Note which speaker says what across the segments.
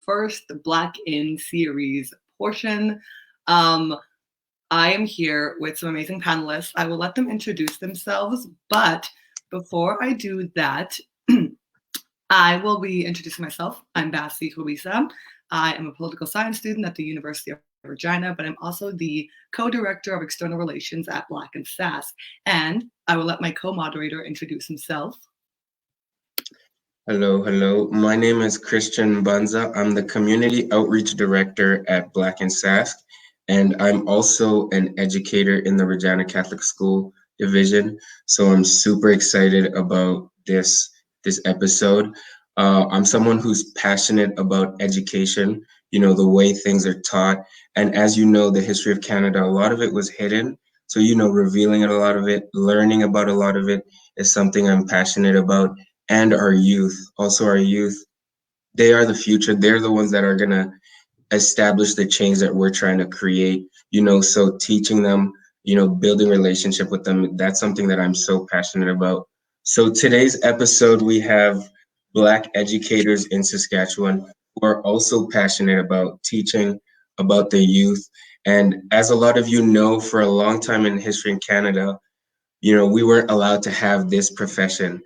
Speaker 1: first Black In series portion. Um, I am here with some amazing panelists. I will let them introduce themselves, but before I do that, I will be introducing myself. I'm Basi. I am a political science student at the University of Regina, but I'm also the co-director of external relations at Black and Sask. And I will let my co-moderator introduce himself.
Speaker 2: Hello. My name is Christian Banza. I'm the community outreach director at Black and Sask, and I'm also an educator in the Regina Catholic School Division. So I'm super excited about this episode. I'm someone who's passionate about education, the way things are taught. And as you know, the history of Canada, a lot of it was hidden. So, revealing a lot of it, learning about a lot of it is something I'm passionate about. And our youth, they are the future. They're the ones that are going to establish the change that we're trying to create, so teaching them, building relationship with them, that's something that I'm so passionate about. So today's episode, we have Black educators in Saskatchewan who are also passionate about teaching about the youth. And as a lot of you know, for a long time in history in Canada, we weren't allowed to have this profession,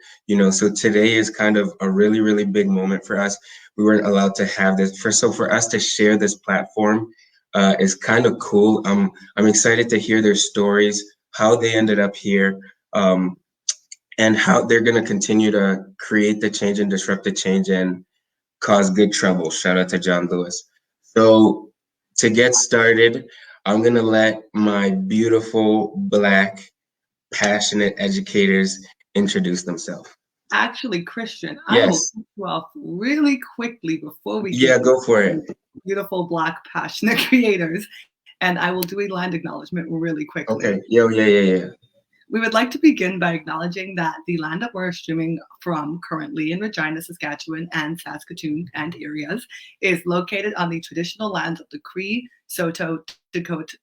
Speaker 2: so today is kind of a really, really big moment for us. We weren't allowed to have this. So for us to share this platform is kind of cool. I'm excited to hear their stories, how they ended up here, and how they're going to continue to create the change and disrupt the change and cause good trouble. Shout out to John Lewis. So to get started, I'm going to let my beautiful Black passionate educators introduce themselves.
Speaker 1: Actually, Christian,
Speaker 2: yes.
Speaker 1: I will cut you off really quickly before we
Speaker 2: get go for it.
Speaker 1: Beautiful Black passionate creators, and I will do a land acknowledgement really quickly.
Speaker 2: Okay. Yeah.
Speaker 1: We would like to begin by acknowledging that the land that we're streaming from currently in Regina, Saskatchewan, and Saskatoon and areas is located on the traditional lands of the Cree, Saulteaux, Dakota,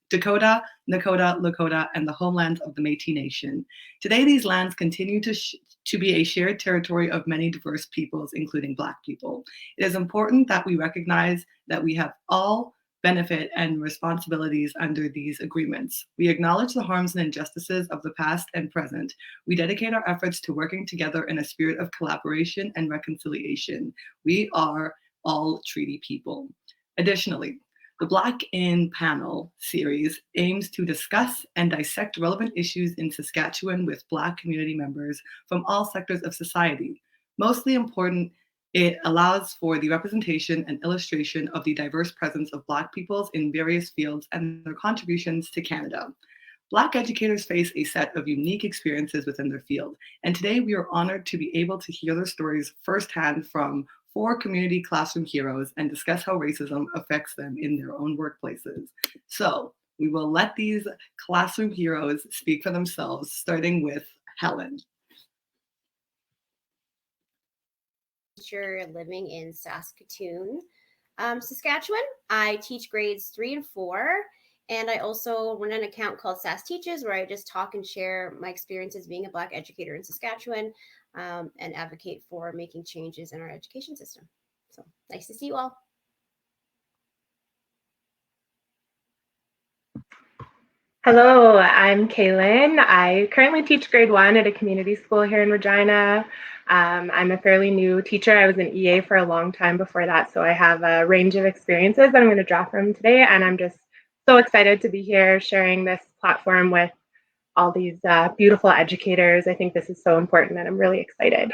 Speaker 1: Nakota, Lakota, and the homelands of the Métis Nation. Today, these lands continue to be a shared territory of many diverse peoples, including Black people. It is important that we recognize that we have all benefit and responsibilities under these agreements. We acknowledge the harms and injustices of the past and present. We dedicate our efforts to working together in a spirit of collaboration and reconciliation. We are all treaty people. Additionally, the Black In panel series aims to discuss and dissect relevant issues in Saskatchewan with Black community members from all sectors of society. Mostly important, it allows for the representation and illustration of the diverse presence of Black peoples in various fields and their contributions to Canada. Black educators face a set of unique experiences within their field, and today we are honored to be able to hear their stories firsthand from 4 community classroom heroes and discuss how racism affects them in their own workplaces. So we will let these classroom heroes speak for themselves, starting with Helen.
Speaker 3: Teacher living in Saskatoon, Saskatchewan. I teach grades 3 and 4, and I also run an account called Sask Teaches, where I just talk and share my experiences being a Black educator in Saskatchewan, and advocate for making changes in our education system. So nice to see you all.
Speaker 4: Hello, I'm Keilyn. I currently teach grade 1 at a community school here in Regina. I'm a fairly new teacher. I was an EA for a long time before that, so I have a range of experiences that I'm going to draw from today, and I'm just so excited to be here sharing this platform with all these beautiful educators. I think this is so important, and I'm really excited.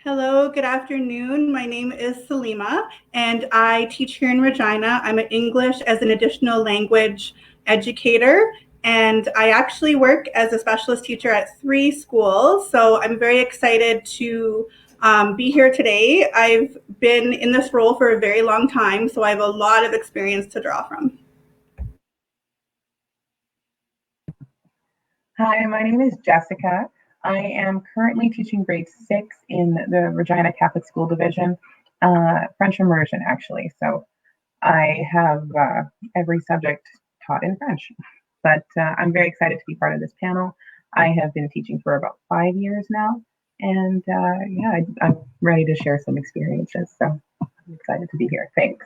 Speaker 5: Hello, good afternoon. My name is Salema, and I teach here in Regina. I'm an English as an additional language educator, and I actually work as a specialist teacher at 3 schools. So I'm very excited to be here today. I've been in this role for a very long time, so I have a lot of experience to draw from.
Speaker 6: Hi, my name is Jessica. I am currently teaching grade 6 in the Regina Catholic School Division, French immersion actually. So I have every subject taught in French, but I'm very excited to be part of this panel. I have been teaching for about 5 years now, And yeah, I'm ready to share some experiences. So I'm excited to be here. Thanks.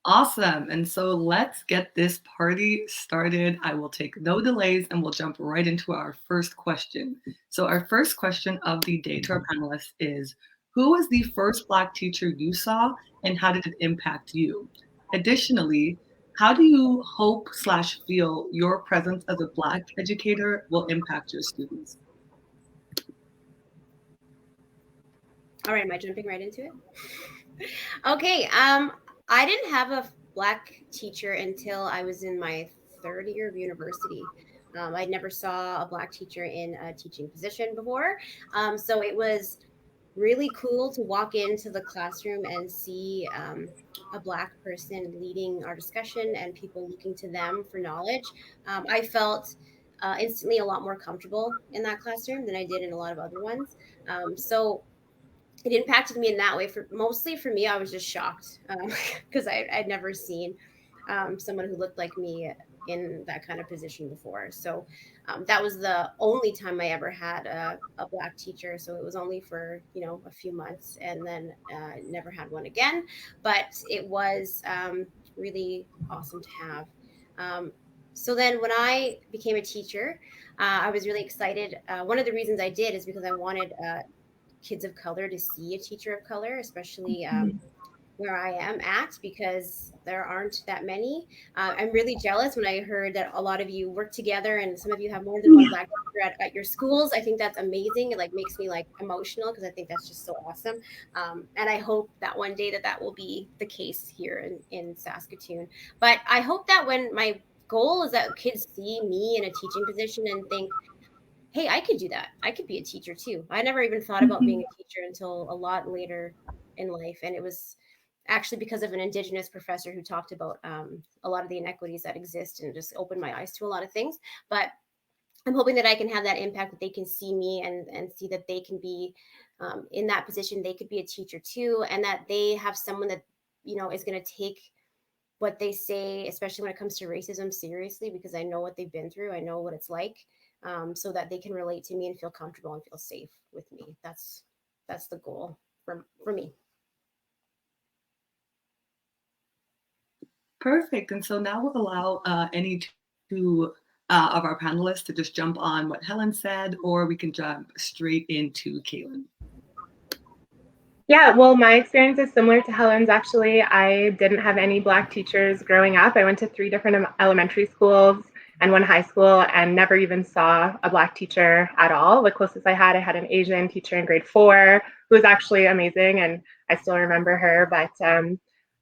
Speaker 1: Awesome. And so let's get this party started. I will take no delays and we'll jump right into our first question. So our first question of the day to our panelists is, who was the first Black teacher you saw and how did it impact you? Additionally, how do you hope/feel your presence as a Black educator will impact your students?
Speaker 3: All right, am I jumping right into it? Okay, I didn't have a Black teacher until I was in my third year of university. I never saw a Black teacher in a teaching position before. So it was really cool to walk into the classroom and see a Black person leading our discussion and people looking to them for knowledge. I felt instantly a lot more comfortable in that classroom than I did in a lot of other ones. So it impacted me in that way. For mostly for me, I was just shocked because I'd never seen someone who looked like me in that kind of position before. So that was the only time I ever had a Black teacher. So it was only for a few months, and then never had one again. But it was really awesome to have. So then when I became a teacher, I was really excited. One of the reasons I did is because I wanted kids of color to see a teacher of color, especially where I am at, because there aren't that many. I'm really jealous when I heard that a lot of you work together and some of you have more than one Black teacher at your schools. I think that's amazing. It makes me emotional because I think that's just so awesome. And I hope that one day that will be the case here in Saskatoon. But I hope that when my goal is that kids see me in a teaching position and think, hey, I could do that. I could be a teacher too. I never even thought about being a teacher until a lot later in life. And it was actually because of an Indigenous professor who talked about a lot of the inequities that exist and just opened my eyes to a lot of things. But I'm hoping that I can have that impact, that they can see me and see that they can be in that position. They could be a teacher too, and that they have someone that, is going to take what they say, especially when it comes to racism, seriously, because I know what they've been through. I know what it's like. So that they can relate to me and feel comfortable and feel safe with me. That's the goal for me.
Speaker 1: Perfect. And so now we'll allow any two of our panelists to just jump on what Helen said, or we can jump straight into Keilyn.
Speaker 4: Yeah, well, my experience is similar to Helen's, actually. I didn't have any Black teachers growing up. I went to 3 different elementary schools and 1 high school and never even saw a Black teacher at all. The closest I had an Asian teacher in grade 4 who was actually amazing, and I still remember her. But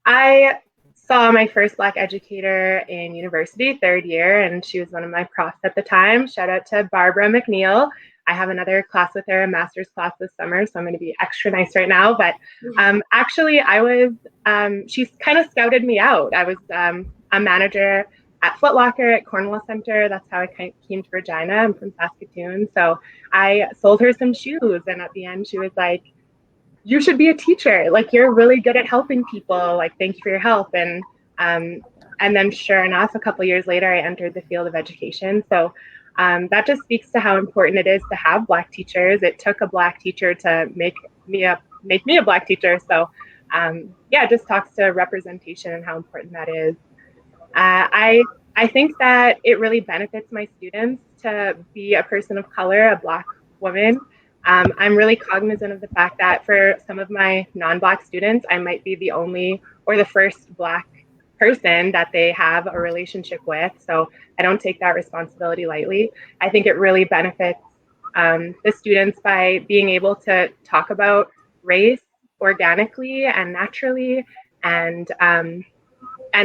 Speaker 4: I saw my first Black educator in university, 3rd year, and she was one of my profs at the time. Shout out to Barbara McNeil. I have another class with her, a master's class this summer, so I'm going to be extra nice right now. But actually, she's kind of scouted me out. I was a manager at Foot Locker at Cornwall Center. That's how I came to Regina. I'm from Saskatoon. So I sold her some shoes. And at the end, she was like, you should be a teacher. You're really good at helping people. Thank you for your help. And then sure enough, a couple of years later, I entered the field of education. So that just speaks to how important it is to have Black teachers. It took a Black teacher to make me a Black teacher. So it just talks to representation and how important that is. I think that it really benefits my students to be a person of color, a Black woman. I'm really cognizant of the fact that for some of my non-Black students, I might be the only or the first Black person that they have a relationship with. So I don't take that responsibility lightly. I think it really benefits the students by being able to talk about race organically and naturally. And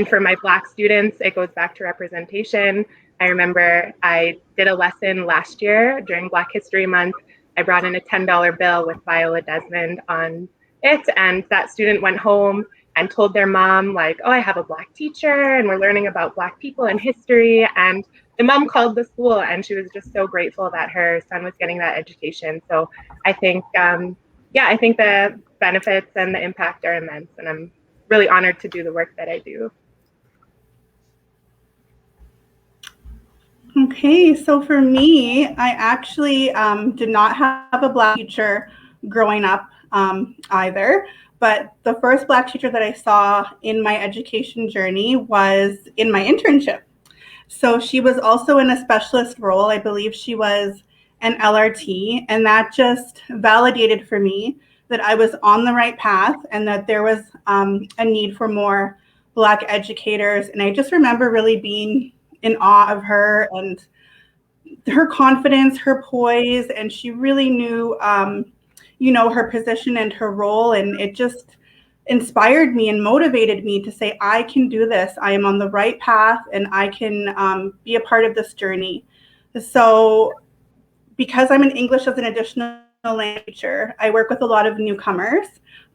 Speaker 4: for my Black students, it goes back to representation. I remember I did a lesson last year during Black History Month. I brought in a $10 bill with Viola Desmond on it, and that student went home and told their mom, oh, I have a Black teacher and we're learning about Black people and history. And the mom called the school and she was just so grateful that her son was getting that education. So I think, I think the benefits and the impact are immense, and I'm really honored to do the work that I do.
Speaker 5: Okay, so for me, I actually did not have a Black teacher growing up either, but the first Black teacher that I saw in my education journey was in my internship. So she was also in a specialist role. I believe she was an LRT, and that just validated for me that I was on the right path and that there was a need for more Black educators. And I just remember really being in awe of her and her confidence, her poise, and she really knew, her position and her role. And it just inspired me and motivated me to say, I can do this. I am on the right path and I can be a part of this journey. So because I'm an English as an additional language teacher, I work with a lot of newcomers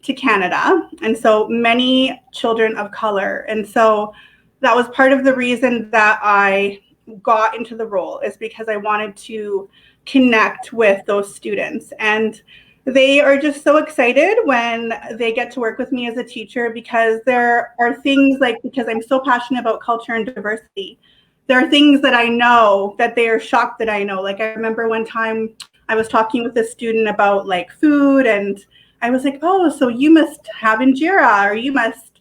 Speaker 5: to Canada, and so many children of color. And so that was part of the reason that I got into the role, is because I wanted to connect with those students. And they are just so excited when they get to work with me as a teacher, because there are things like, because I'm so passionate about culture and diversity, there are things that I know that they are shocked that I know. Like, I remember one time I was talking with a student about like food, and I was like, oh, so you must have injera, or you must,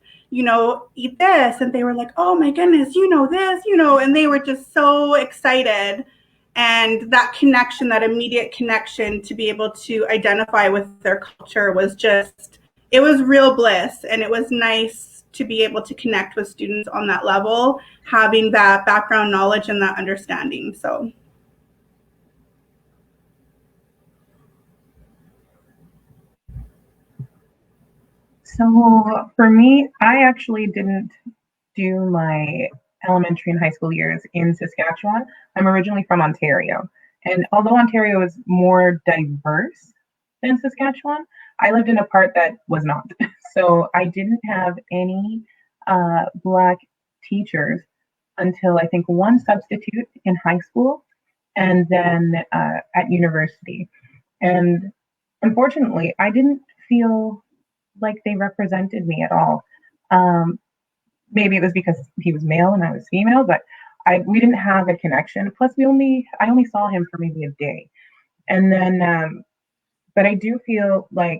Speaker 5: eat this. And they were like, oh my goodness, this, and they were just so excited. And that connection, that immediate connection to be able to identify with their culture was just, it was real bliss. And it was nice to be able to connect with students on that level, having that background knowledge and that understanding. So.
Speaker 6: So for me, I actually didn't do my elementary and high school years in Saskatchewan. I'm originally from Ontario. And although Ontario is more diverse than Saskatchewan, I lived in a part that was not. So I didn't have any Black teachers until I think one substitute in high school and then at university. And unfortunately, I didn't feel like they represented me at all. Maybe it was because he was male and I was female, but we didn't have a connection. Plus, I only saw him for maybe a day, and then. But I do feel like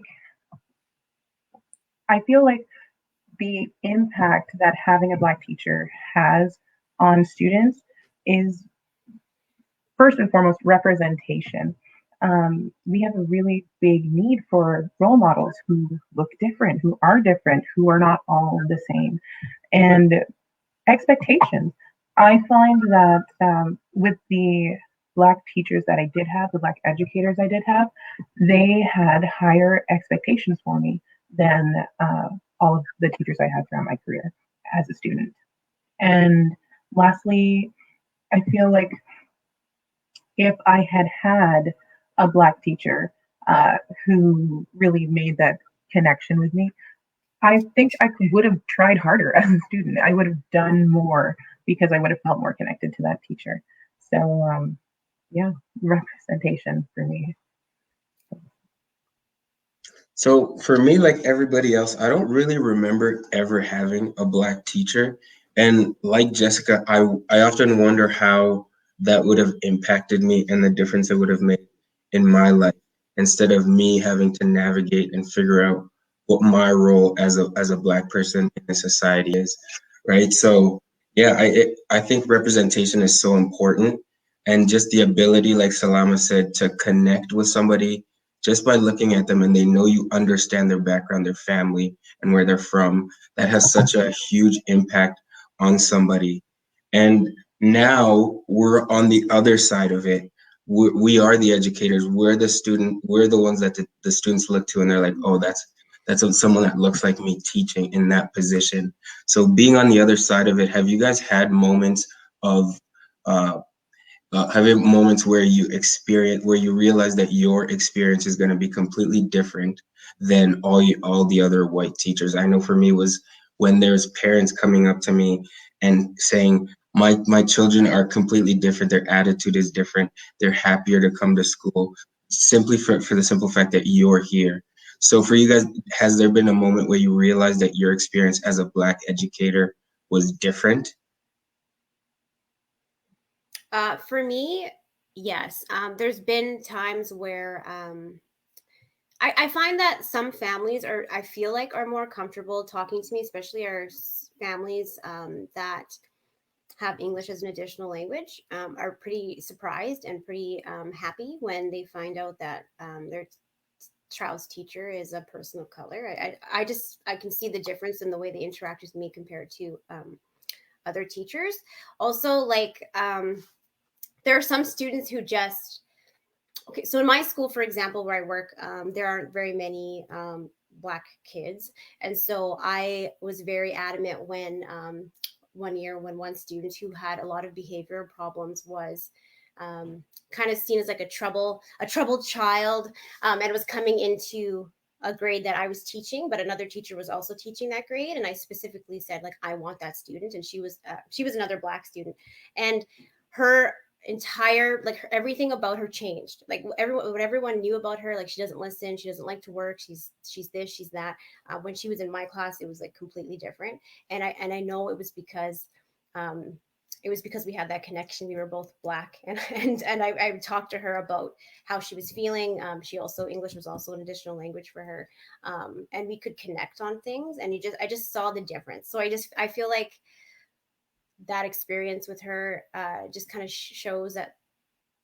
Speaker 6: the impact that having a Black teacher has on students is first and foremost representation. We have a really big need for role models who look different, who are not all the same. And expectations. I find that with the Black teachers that I did have, the Black educators I did have, they had higher expectations for me than all of the teachers I had throughout my career as a student. And lastly, I feel like if I had had a Black teacher who really made that connection with me, I think I would have tried harder as a student. I would have done more because I would have felt more connected to that teacher. So, yeah, representation for me.
Speaker 2: So for me, like everybody else, I don't really remember ever having a Black teacher. And like Jessica, I often wonder how that would have impacted me and the difference it would have made in my life, instead of me having to navigate and figure out what my role as a Black person in the society is, right? So yeah, I think representation is so important, and just the ability, like Salema said, to connect with somebody just by looking at them and they know you understand their background, their family, and where they're from, that has such a huge impact on somebody. And now we're on the other side of it. We are the educators. We're the ones that the students look to and they're like, oh, that's someone that looks like me teaching in that position. So being on the other side of it, have you guys had moments of having moments where you realize that your experience is going to be completely different than all the other white teachers? I know for me was when there's parents coming up to me and saying, my children are completely different, their attitude is different, they're happier to come to school simply for the simple fact that you're here. So for you guys, has there been a moment where you realized that your experience as a Black educator was different?
Speaker 3: For me, yes. There's been times where I find that some families I feel like are more comfortable talking to me, especially our families that have English as an additional language, are pretty surprised and pretty happy when they find out that their child's teacher is a person of color. I can see the difference in the way they interact with me compared to other teachers. Also, like there are some students who just okay. So in my school, for example, where I work, there aren't very many Black kids, and so I was very adamant when one year when one student who had a lot of behavioral problems was kind of seen as like a troubled child, and was coming into a grade that I was teaching, but another teacher was also teaching that grade, and I specifically said like I want that student, and she was another Black student, and her entire everything about her changed. Like what everyone knew about her, like she doesn't listen, she doesn't like to work, she's this, she's that. When she was in my class, it was like completely different, and I know it was because we had that connection. We were both Black, and I talked to her about how she was feeling. She also English was also an additional language for her, and we could connect on things. And I just saw the difference. So I feel like that experience with her just kind of shows that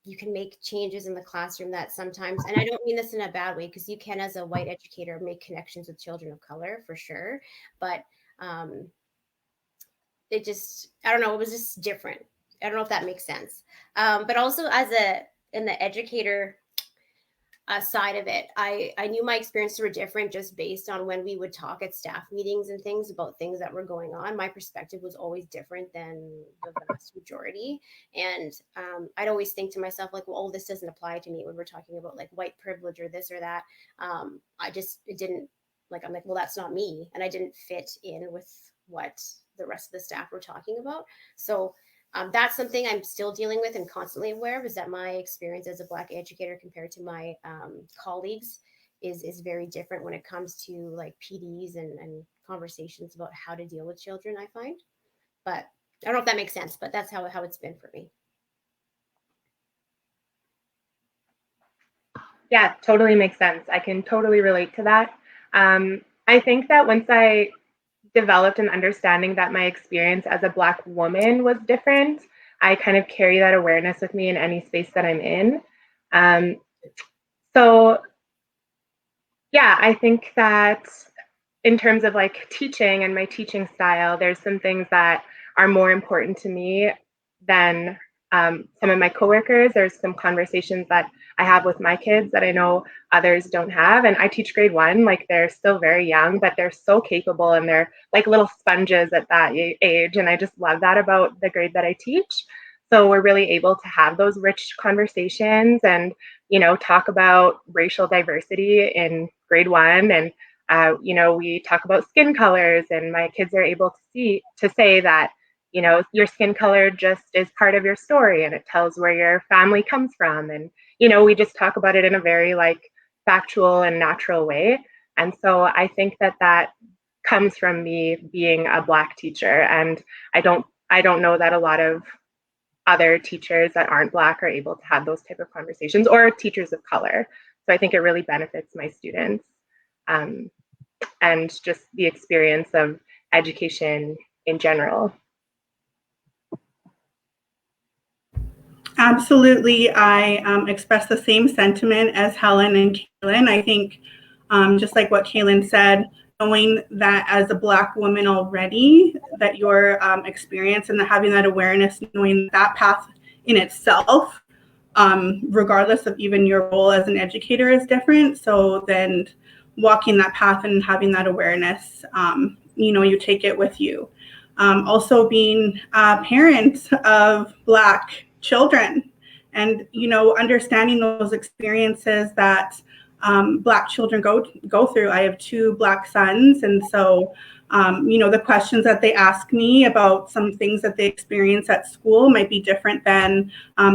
Speaker 3: you can make changes in the classroom that sometimes, and I don't mean this in a bad way, because you can, as a white educator, make connections with children of color for sure, but it just, I don't know, it was just different. I don't know if that makes sense. But also in the educator side of it, I knew my experiences were different just based on when we would talk at staff meetings and things about things that were going on. My perspective was always different than the vast majority. And I'd always think to myself, like, well, this doesn't apply to me when we're talking about like white privilege or this or that. It didn't, like, I'm like, well, that's not me. And I didn't fit in with what the rest of the staff were talking about. So that's something I'm still dealing with and constantly aware of, is that my experience as a Black educator compared to my colleagues is very different when it comes to like PDs and conversations about how to deal with children, I find. But I don't know if that makes sense, but that's how it's been for me.
Speaker 4: Yeah, totally makes sense. I can totally relate to that. I think that once I developed an understanding that my experience as a Black woman was different, I kind of carry that awareness with me in any space that I'm in. So yeah, I think that in terms of like teaching and my teaching style, there's some things that are more important to me than some of my coworkers. There's some conversations that I have with my kids that I know others don't have. And I teach grade 1, like they're still very young, but they're so capable and they're like little sponges at that age. And I just love that about the grade that I teach. So we're really able to have those rich conversations and, talk about racial diversity in grade 1. And, we talk about skin colors, and my kids are able to say that, your skin color just is part of your story and it tells where your family comes from. And, we just talk about it in a very like factual and natural way. And so I think that comes from me being a Black teacher. And I don't know that a lot of other teachers that aren't Black are able to have those type of conversations, or teachers of color. So I think it really benefits my students and just the experience of education in general.
Speaker 5: Absolutely. I express the same sentiment as Helen and Keilyn. I think just like what Keilyn said, knowing that as a Black woman already, that your experience and having that awareness, knowing that path in itself, regardless of even your role as an educator, is different. So then walking that path and having that awareness, you take it with you. Also being a parent of Black children and, understanding those experiences that Black children go through. I have 2 Black sons. And so, the questions that they ask me about some things that they experience at school might be different than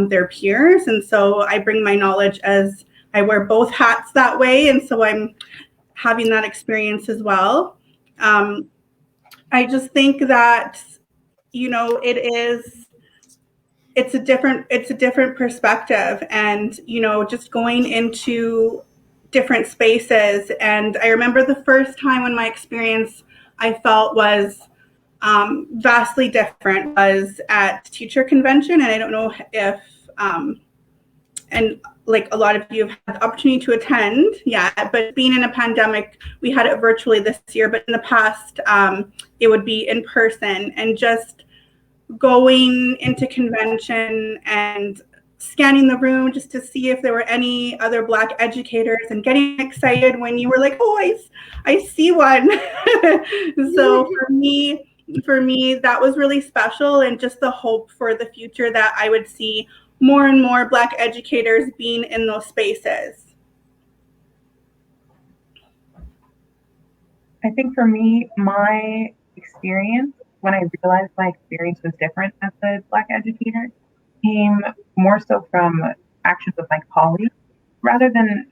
Speaker 5: their peers. And so I bring my knowledge as I wear both hats that way. And so I'm having that experience as well. I just think that, it is it's a different perspective, and just going into different spaces. And I remember the first time when my experience I felt was vastly different was at teacher convention. And I don't know if and like a lot of you have had the opportunity to attend yet, but being in a pandemic, we had it virtually this year, but in the past it would be in person. And just going into convention and scanning the room just to see if there were any other Black educators, and getting excited when you were like, oh, I see one. So for me, that was really special, and just the hope for the future that I would see more and more Black educators being in those spaces.
Speaker 6: I think for me, my experience, when I realized my experience was different as a Black educator, came more so from actions of my colleagues rather than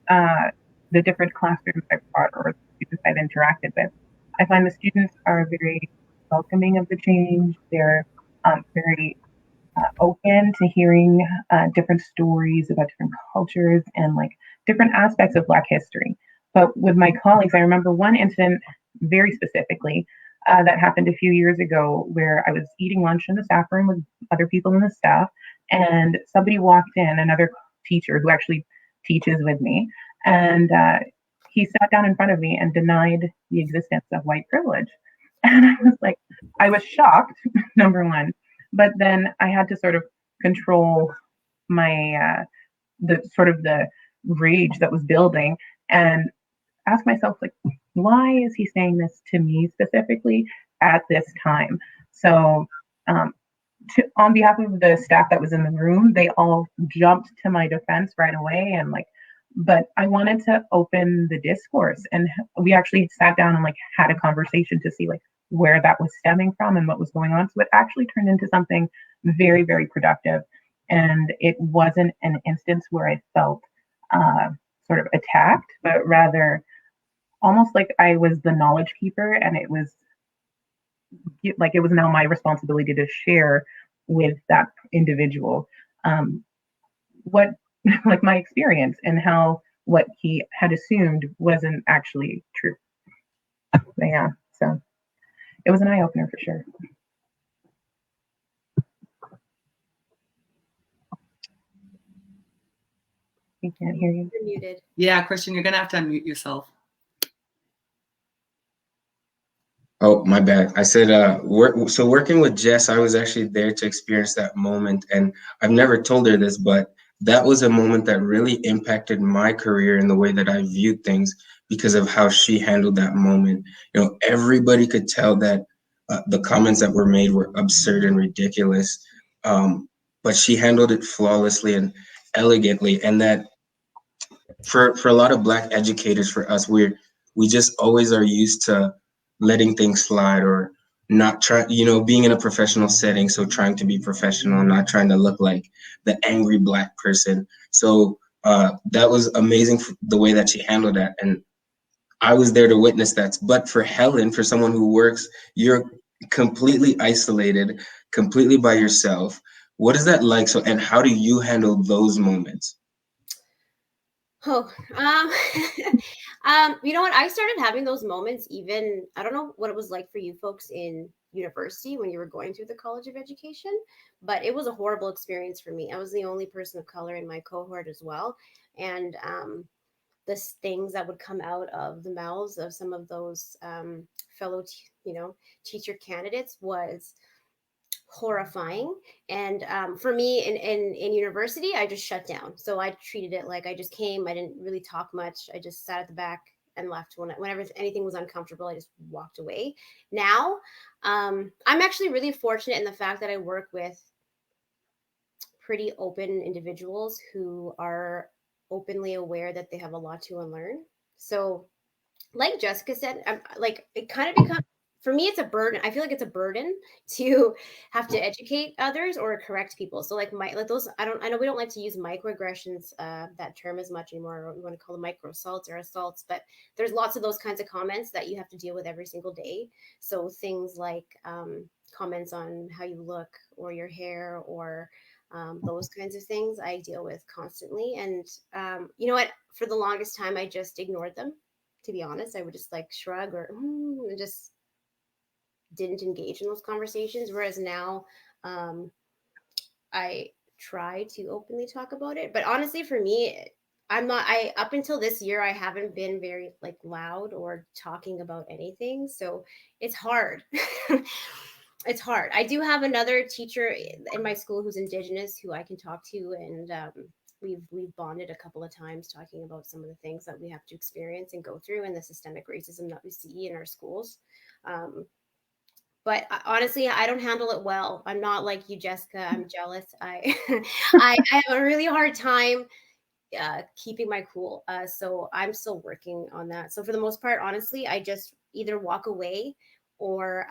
Speaker 6: the different classrooms I've taught or students I've interacted with. I find the students are very welcoming of the change. They're very open to hearing different stories about different cultures and like different aspects of Black history. But with my colleagues, I remember one incident very specifically that happened a few years ago where I was eating lunch in the staff room with other people in the staff, and somebody walked in, another teacher who actually teaches with me, and he sat down in front of me and denied the existence of white privilege. And I was shocked, number one, but then I had to sort of control my the rage that was building and ask myself, like, why is he saying this to me specifically at this time? So on behalf of the staff that was in the room, they all jumped to my defense right away, and but I wanted to open the discourse, and we actually sat down and had a conversation to see where that was stemming from and what was going on. So it actually turned into something very, very productive, and it wasn't an instance where I felt sort of attacked, but rather almost like I was the knowledge keeper, and it was now my responsibility to share with that individual what my experience and how what he had assumed wasn't actually true. But yeah, so it was an eye-opener for sure. We can't hear you.
Speaker 3: You're muted.
Speaker 1: Yeah, Christian, you're gonna have to unmute yourself.
Speaker 2: Oh, my bad. I said, so working with Jess, I was actually there to experience that moment. And I've never told her this, but that was a moment that really impacted my career in the way that I viewed things because of how she handled that moment. Everybody could tell that the comments that were made were absurd and ridiculous, but she handled it flawlessly and elegantly. And that for a lot of Black educators, for us, we just always are used to letting things slide or not try, being in a professional setting. So trying to be professional, not trying to look like the angry Black person. So that was amazing, the way that she handled that. And I was there to witness that. But for Helen, for someone who works, you're completely isolated, completely by yourself. What is that like? So, and how do you handle those moments?
Speaker 3: Oh, you know what? I started having those moments even, I don't know what it was like for you folks in university when you were going through the College of Education, but it was a horrible experience for me. I was the only person of color in my cohort as well. And the things that would come out of the mouths of some of those fellow, teacher candidates was horrifying. And for me in university, I just shut down. So I treated it like I just came. I didn't really talk much. I just sat at the back and left. Whenever anything was uncomfortable, I just walked away. Now I'm actually really fortunate in the fact that I work with pretty open individuals who are openly aware that they have a lot to unlearn. So like Jessica said, it kind of becomes, for me, it's a burden. I feel like it's a burden to have to educate others or correct people. So I know we don't like to use microaggressions, that term as much anymore. Or we want to call them micro assaults or assaults, but there's lots of those kinds of comments that you have to deal with every single day. So things like comments on how you look or your hair or Those kinds of things I deal with constantly. And you know what? For the longest time, I just ignored them. To be honest, I would just like shrug or and just didn't engage in those conversations. Whereas now, I try to openly talk about it. But honestly, for me, I'm not. I up until this year, I haven't been very like loud or talking about anything. So it's hard. It's hard. I do have another teacher in my school who's Indigenous who I can talk to, and we've bonded a couple of times talking about some of the things that we have to experience and go through, and the systemic racism that we see in our schools. But honestly, I don't handle it well. I'm not like you, Jessica. I'm jealous. I have a really hard time keeping my cool. So I'm still working on that. So for the most part, honestly, I just either walk away or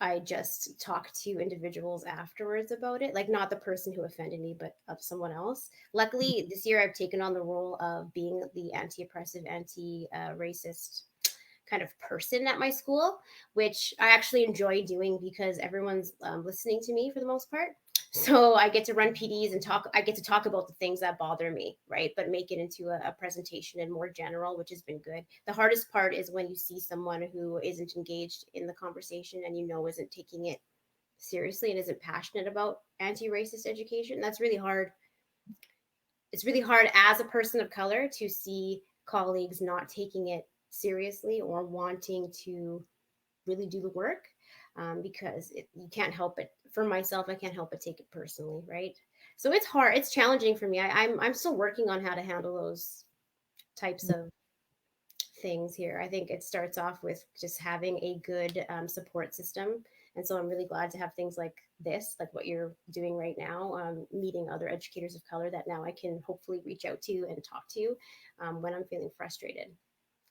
Speaker 3: I just talk to individuals afterwards about it, like not the person who offended me, but of someone else. Luckily, this year I've taken on the role of being the anti-oppressive, anti-racist kind of person at my school, which I actually enjoy doing because everyone's listening to me for the most part. So I get to run PDs and talk. I get to talk about the things that bother me, right? But make it into a presentation and more general, which has been good. The hardest part is when you see someone who isn't engaged in the conversation and isn't taking it seriously and isn't passionate about anti-racist education. That's really hard. It's really hard as a person of color to see colleagues not taking it seriously or wanting to really do the work, because you can't help it. For myself, I can't help but take it personally, right? So it's hard. It's challenging for me. I'm still working on how to handle those types of things here. I think it starts off with just having a good support system. And so I'm really glad to have things like this, like what you're doing right now, meeting other educators of color that now I can hopefully reach out to and talk to when I'm feeling frustrated.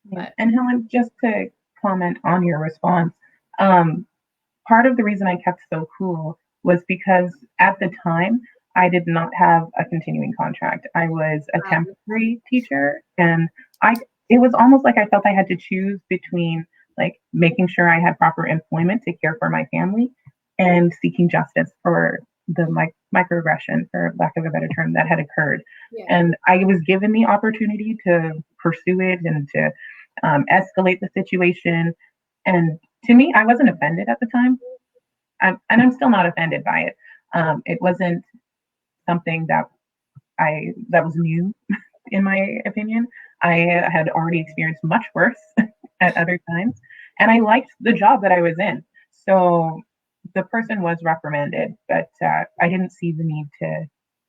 Speaker 6: But, and Helen, just to comment on your response, part of the reason I kept so cool was because at the time I did not have a continuing contract. I was a temporary teacher, and it was almost like I felt I had to choose between like making sure I had proper employment to care for my family and seeking justice for the microaggression, for lack of a better term, that had occurred.
Speaker 3: Yeah.
Speaker 6: And I was given the opportunity to pursue it and to escalate the situation. And to me, I wasn't offended at the time. And I'm still not offended by it. It wasn't something that was new, in my opinion. I had already experienced much worse at other times, and I liked the job that I was in. So the person was reprimanded, but I didn't see the need to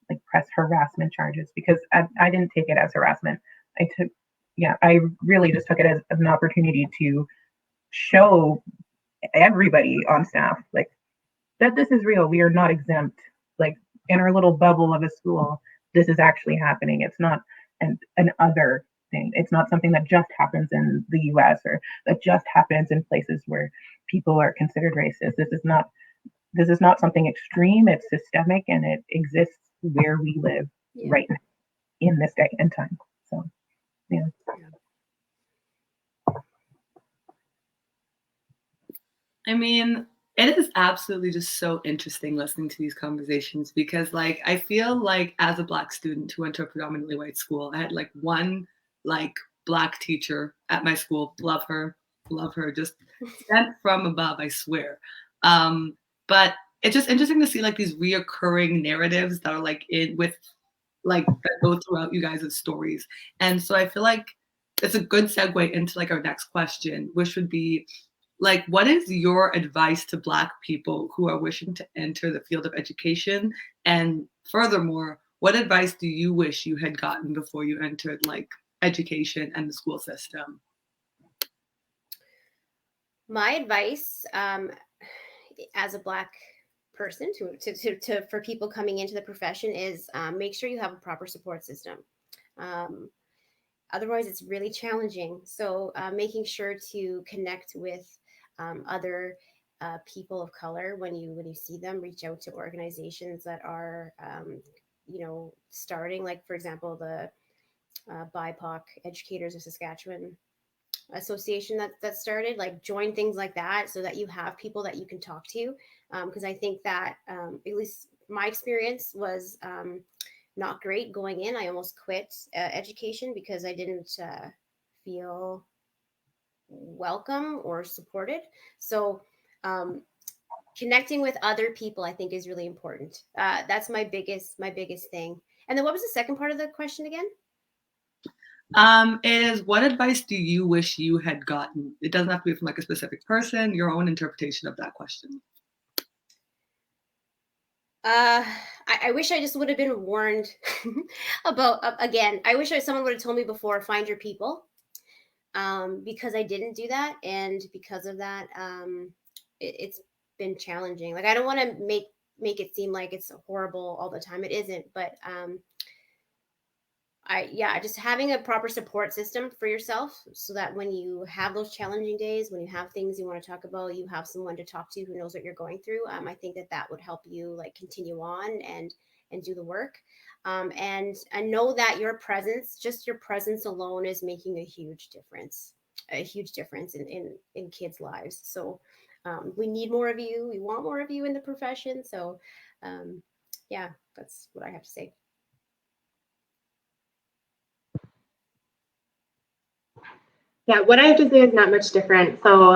Speaker 6: like press harassment charges because I didn't take it as harassment. I really just took it as an opportunity to show everybody on staff like that this is real. We are not exempt. Like in our little bubble of a school, this is actually happening. It's not an other thing. It's not something that just happens in the US or that just happens in places where people are considered racist. This is not something extreme. It's systemic, and it exists where we live right now in this day and time. So yeah.
Speaker 1: I mean, it is absolutely just so interesting listening to these conversations because, like, I feel like as a Black student who went to a predominantly white school, I had like one like Black teacher at my school. Love her, just sent from above, I swear. But it's just interesting to see like these reoccurring narratives that are like that go throughout you guys' stories. And so I feel like it's a good segue into like our next question, which would be, like, what is your advice to Black people who are wishing to enter the field of education? And furthermore, what advice do you wish you had gotten before you entered like education and the school system?
Speaker 3: My advice as a Black person for people coming into the profession is make sure you have a proper support system. Otherwise, it's really challenging. So making sure to connect with other people of color when you see them, reach out to organizations that are starting, like for example the BIPOC Educators of Saskatchewan association that started, like join things like that so that you have people that you can talk to, because I think that at least my experience was not great going in. I almost quit education because I didn't feel welcome or supported. So connecting with other people, I think, is really important. That's my biggest thing. And then what was the second part of the question again?
Speaker 1: Is what advice do you wish you had gotten? It doesn't have to be from like a specific person, your own interpretation of that question.
Speaker 3: I wish I just would have been warned about, again, I wish someone would have told me before, find your people, because I didn't do that. And because of that, it's been challenging. Like, I don't want to make it seem like it's horrible all the time. It isn't, but just having a proper support system for yourself, so that when you have those challenging days, when you have things you want to talk about, you have someone to talk to who knows what you're going through. I think that would help you like continue on and do the work. And I know that your presence alone is making a huge difference in kids' lives. So we need more of you. We want more of you in the profession. So that's what I have to say.
Speaker 4: Yeah, what I have to say is not much different. So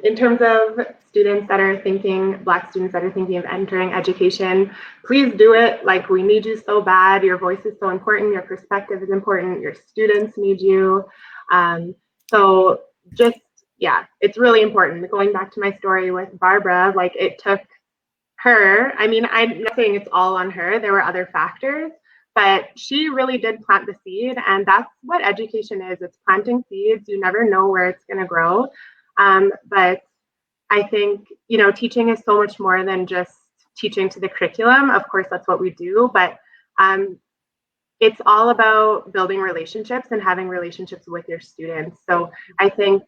Speaker 4: in terms of students that are thinking, Black students that are thinking of entering education, please do it. Like, we need you so bad. Your voice is so important. Your perspective is important. Your students need you. So just, it's really important. Going back to my story with Barbara, like, it took her, I mean, I'm not saying it's all on her. There were other factors, but she really did plant the seed, and that's what education is. It's planting seeds. You never know where it's going to grow. But I think, teaching is so much more than just teaching to the curriculum. Of course, that's what we do, but it's all about building relationships and having relationships with your students. So I think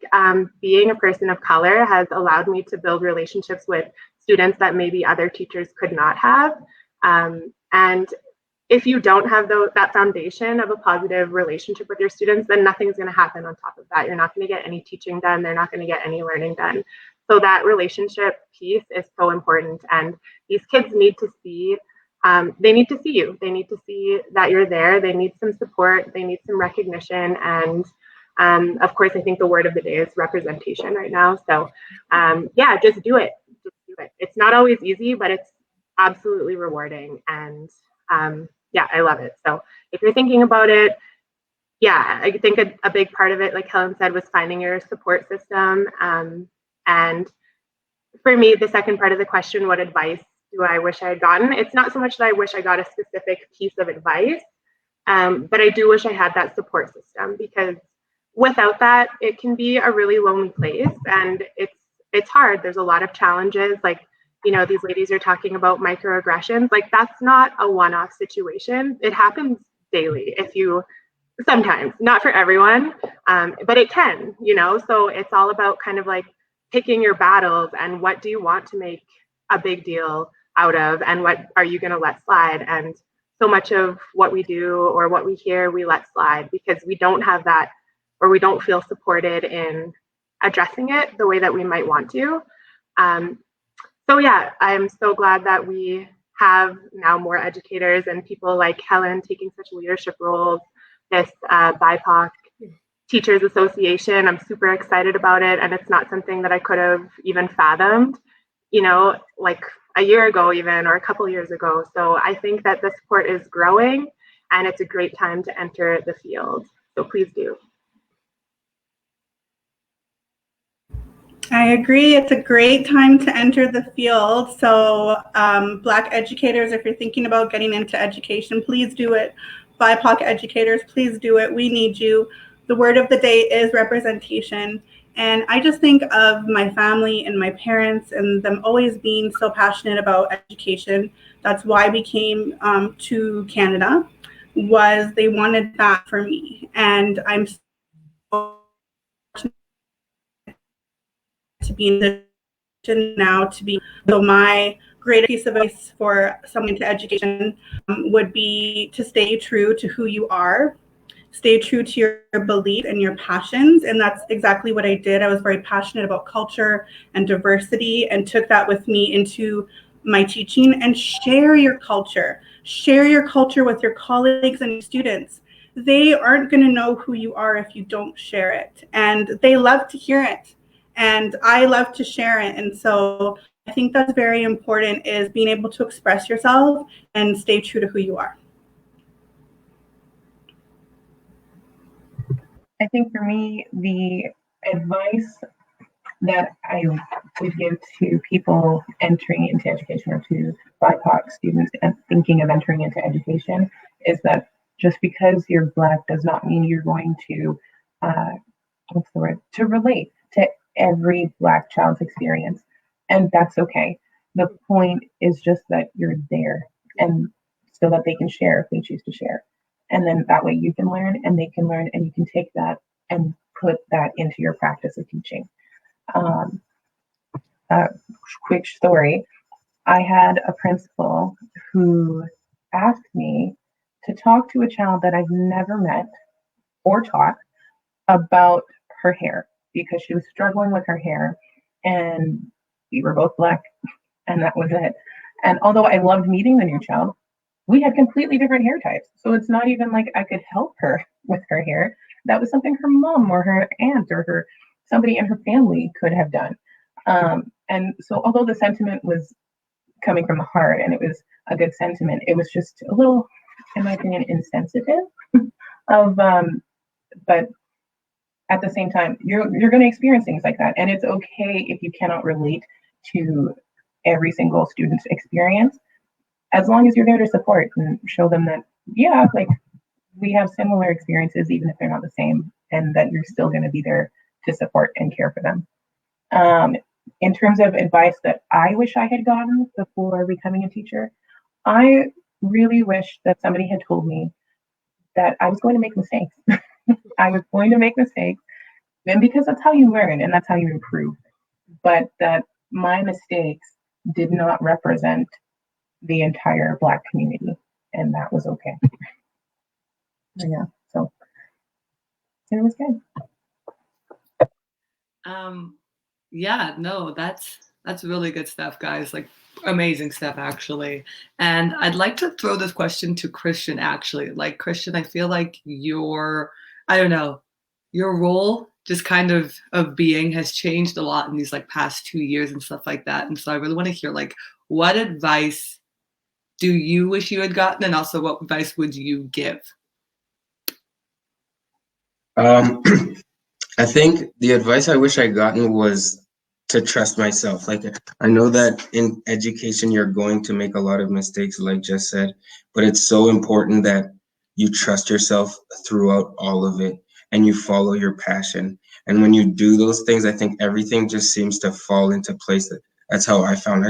Speaker 4: being a person of color has allowed me to build relationships with students that maybe other teachers could not have. And if you don't have that foundation of a positive relationship with your students, then nothing's going to happen on top of that. You're not going to get any teaching done. They're not going to get any learning done. So that relationship piece is so important. And these kids need to see, they need to see you. They need to see that you're there. They need some support. They need some recognition. And of course, I think the word of the day is representation right now. So just do it. Just do it. It's not always easy, but it's absolutely rewarding. And I love it. So if you're thinking about it, I think a big part of it, like Helen said, was finding your support system. And for me, the second part of the question, what advice do I wish I had gotten? It's not so much that I wish I got a specific piece of advice, but I do wish I had that support system, because without that, it can be a really lonely place, and it's hard. There's a lot of challenges, like, these ladies are talking about microaggressions. Like, that's not a one-off situation. It happens daily. Sometimes, not for everyone, but it can, so it's all about kind of like picking your battles, and what do you want to make a big deal out of, and what are you going to let slide? And so much of what we do or what we hear, we let slide because we don't have that, or we don't feel supported in addressing it the way that we might want to. I'm so glad that we have now more educators and people like Helen taking such leadership roles, this BIPOC Teachers Association. I'm super excited about it, and it's not something that I could have even fathomed, like a year ago even, or a couple years ago. So I think that the support is growing, and it's a great time to enter the field. So please do.
Speaker 5: I agree. It's a great time to enter the field. So Black educators, if you're thinking about getting into education, please do it. BIPOC educators, please do it. We need you. The word of the day is representation. And I just think of my family and my parents and them always being so passionate about education. That's why we came to Canada, was they wanted that for me. And I'm so to be in the position now to be. So my greatest piece of advice for someone into education would be to stay true to who you are, stay true to your belief and your passions. And that's exactly what I did. I was very passionate about culture and diversity, and took that with me into my teaching, and share your culture. Share your culture with your colleagues and students. They aren't going to know who you are if you don't share it. And they love to hear it. And I love to share it. And so I think that's very important, is being able to express yourself and stay true to who you are.
Speaker 6: I think for me, the advice that I would give to people entering into education, or to BIPOC students and thinking of entering into education, is that just because you're Black does not mean you're going to, to relate to every Black child's experience. And that's okay. The point is just that you're there, and so that they can share if they choose to share. And then that way you can learn and they can learn, and you can take that and put that into your practice of teaching. Quick story. I had a principal who asked me to talk to a child that I've never met or taught about her hair, because she was struggling with her hair, and we were both Black, and that was it. And although I loved meeting the new child, we had completely different hair types. So it's not even like I could help her with her hair. That was something her mom or her aunt or somebody in her family could have done. And so although the sentiment was coming from the heart and it was a good sentiment, it was just a little, in my opinion, insensitive of, but at the same time, you're going to experience things like that. And it's okay if you cannot relate to every single student's experience, as long as you're there to support and show them that, yeah, like, we have similar experiences, even if they're not the same, and that you're still going to be there to support and care for them. In terms of advice that I wish I had gotten before becoming a teacher, I really wish that somebody had told me that I was going to make mistakes. I was going to make mistakes, and because that's how you learn and that's how you improve. But that my mistakes did not represent the entire Black community, and that was okay. Yeah, so it was good.
Speaker 1: Yeah, no, that's really good stuff, guys. Like, amazing stuff, actually. And I'd like to throw this question to Christian, actually. Like, Christian, I feel like your role just kind of being has changed a lot in these like past 2 years and stuff like that. And so I really want to hear, like, what advice do you wish you had gotten, and also what advice would you give?
Speaker 2: I think the advice I wish I'd gotten was to trust myself. Like, I know that in education, you're going to make a lot of mistakes, like Jess said, but it's so important that you trust yourself throughout all of it and you follow your passion. And when you do those things, I think everything just seems to fall into place. That's how I found.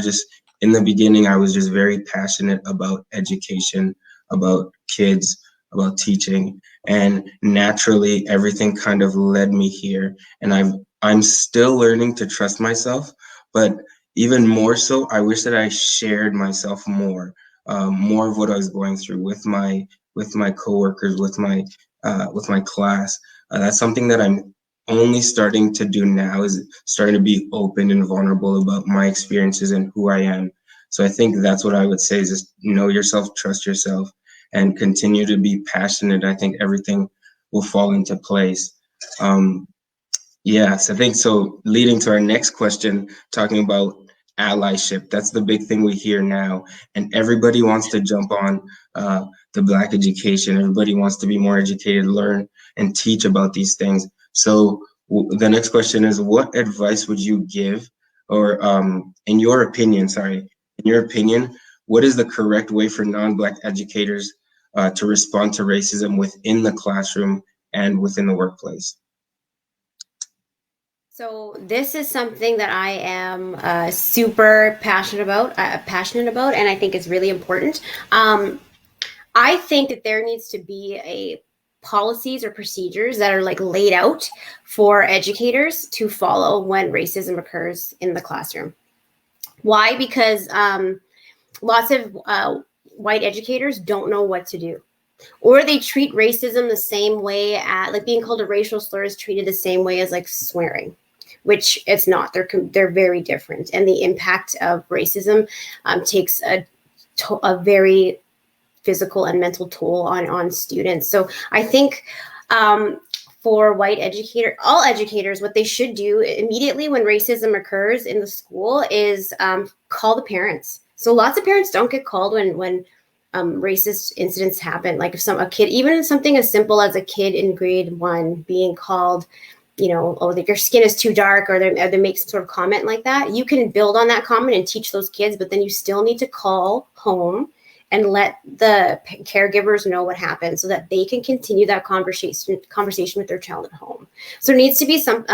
Speaker 2: In the beginning, I was just very passionate about education, about kids, about teaching. And naturally, everything kind of led me here. And I'm still learning to trust myself, but even more so, I wish that I shared myself more of what I was going through with my coworkers, with my class. That's something that I'm only starting to do now, is starting to be open and vulnerable about my experiences and who I am. So I think that's what I would say, is just know yourself, trust yourself, and continue to be passionate. I think everything will fall into place. Yes, I think so. Leading to our next question, talking about allyship, that's the big thing we hear now. And everybody wants to jump on the Black education. Everybody wants to be more educated, learn and teach about these things. So the next question is, what advice would you give, or in your opinion, what is the correct way for non-Black educators to respond to racism within the classroom and within the workplace?
Speaker 3: So this is something that I am super passionate about, and I think it's really important. I think that there needs to be policies or procedures that are like laid out for educators to follow when racism occurs in the classroom. Why? Because lots of white educators don't know what to do, or they treat racism the same way, like being called a racial slur is treated the same way as like swearing. which it's not. They're very different, and the impact of racism takes a very physical and mental toll on students. So I think for all educators, what they should do immediately when racism occurs in the school is call the parents. So lots of parents don't get called when racist incidents happen. Like if a kid, even something as simple as a kid in grade 1 being called, oh, your skin is too dark, or they make some sort of comment like that, you can build on that comment and teach those kids, but then you still need to call home and let the caregivers know what happened so that they can continue that conversation with their child at home. So it needs to be some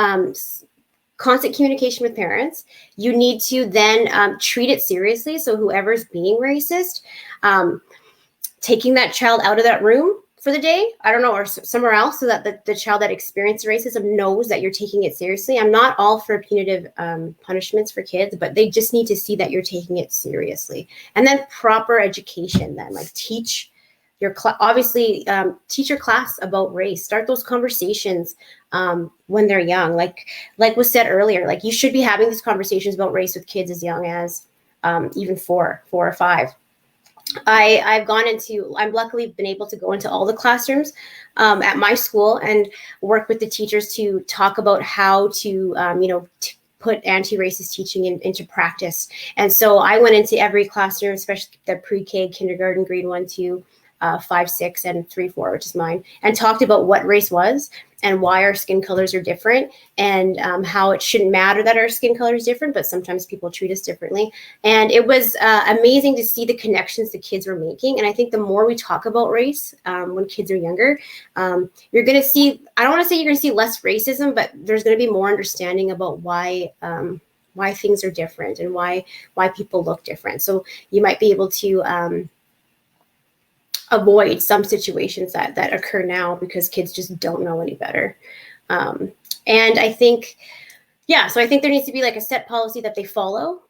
Speaker 3: constant communication with parents. You need to then treat it seriously. So whoever's being racist, taking that child out of that room for the day, I don't know, or somewhere else, so that the child that experienced racism knows that you're taking it seriously. I'm not all for punitive punishments for kids, but they just need to see that you're taking it seriously. And then proper education, then like teach your teach your class about race. Start those conversations when they're young. Like was said earlier, like you should be having these conversations about race with kids as young as even 4 or 5. I've luckily been able to go into all the classrooms at my school and work with the teachers to talk about how to, put anti-racist teaching into practice. And so I went into every classroom, especially the pre-K, kindergarten, grade 1, 2, 5, 6, and 3, 4, which is mine, and talked about what race was and why our skin colors are different, and how it shouldn't matter that our skin color is different, but sometimes people treat us differently. And it was amazing to see the connections the kids were making. And I think the more we talk about race when kids are younger, you're going to see, I don't want to say you're going to see less racism, but there's going to be more understanding about why things are different and why people look different. So you might be able to avoid some situations that occur now because kids just don't know any better. And I think, so I think there needs to be like a set policy that they follow.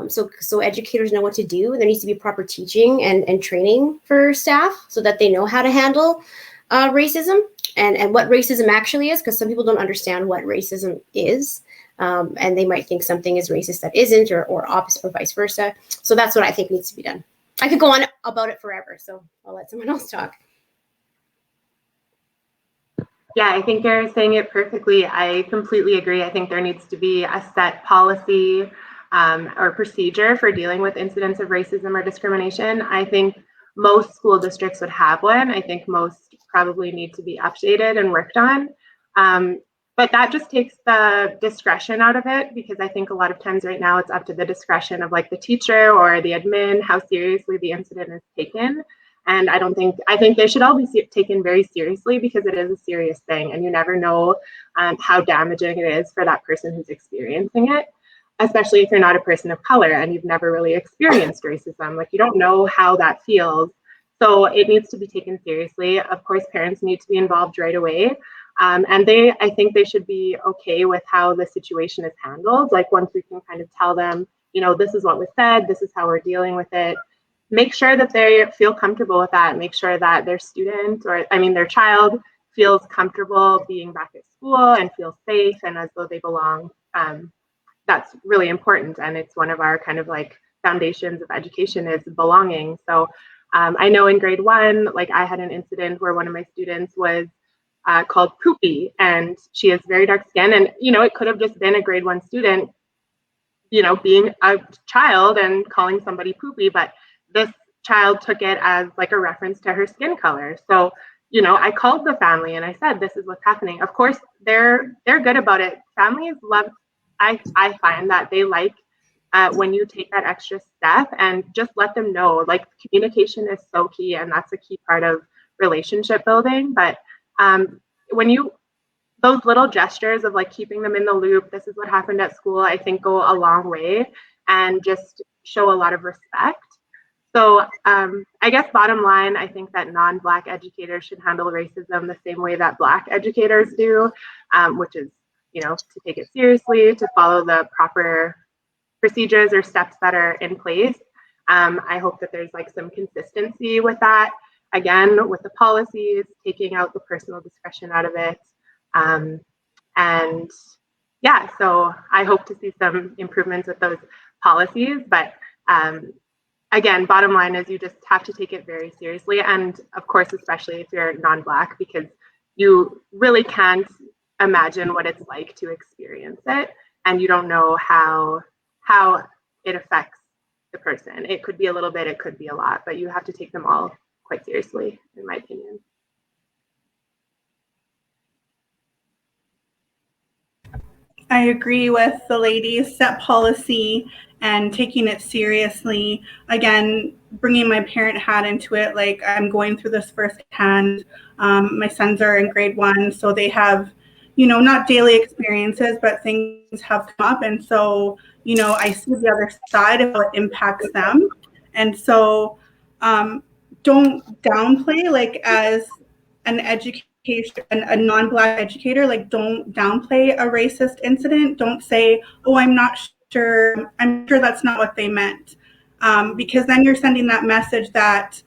Speaker 3: So educators know what to do. There needs to be proper teaching and training for staff so that they know how to handle racism and what racism actually is, because some people don't understand what racism is. And they might think something is racist that isn't, or opposite, or vice versa. So that's what I think needs to be done. I could go on about it forever, so I'll let someone else talk.
Speaker 4: Yeah, I think you're saying it perfectly. I completely agree. I think there needs to be a set policy or procedure for dealing with incidents of racism or discrimination. I think most school districts would have one. I think most probably need to be updated and worked on. But that just takes the discretion out of it, because I think a lot of times right now it's up to the discretion of like the teacher or the admin how seriously the incident is taken. And I think they should all be taken very seriously, because it is a serious thing, and you never know how damaging it is for that person who's experiencing it, especially if you're not a person of color and you've never really experienced racism. Like, you don't know how that feels. So it needs to be taken seriously. Of course, parents need to be involved right away. And I think they should be okay with how the situation is handled. Like, once we can kind of tell them, this is what was said, this is how we're dealing with it. Make sure that they feel comfortable with that. Make sure that their their child feels comfortable being back at school and feels safe and as though they belong. That's really important. And it's one of our kind of like foundations of education is belonging. So I know in grade 1, like I had an incident where one of my students was called Poopy, and she has very dark skin, and it could have just been a grade 1 student being a child and calling somebody Poopy, but this child took it as like a reference to her skin color. So I called the family and I said, this is what's happening. Of course, they're good about it. Families love, I find that they like when you take that extra step and just let them know. Like, communication is so key, and that's a key part of relationship building. But those little gestures of like keeping them in the loop, this is what happened at school, I think go a long way and just show a lot of respect. So I guess bottom line, I think that non-Black educators should handle racism the same way that Black educators do, which is, to take it seriously, to follow the proper procedures or steps that are in place. I hope that there's like some consistency with that. Again, with the policies, taking out the personal discretion out of it. And yeah, so I hope to see some improvements with those policies. But again, bottom line is you just have to take it very seriously. And of course, especially if you're non-Black, because you really can't imagine what it's like to experience it. And you don't know how it affects the person. It could be a little bit, it could be a lot, but you have to take them all quite seriously, in my opinion.
Speaker 5: I agree with the ladies. Set policy and taking it seriously. Again, bringing my parent hat into it, like I'm going through this firsthand. My sons are in grade 1, so they have, not daily experiences, but things have come up. And so, I see the other side of how it impacts them. And so don't downplay, like as an educator, a non-Black educator, like don't downplay a racist incident. Don't say, oh, I'm sure that's not what they meant. Because then you're sending that message that,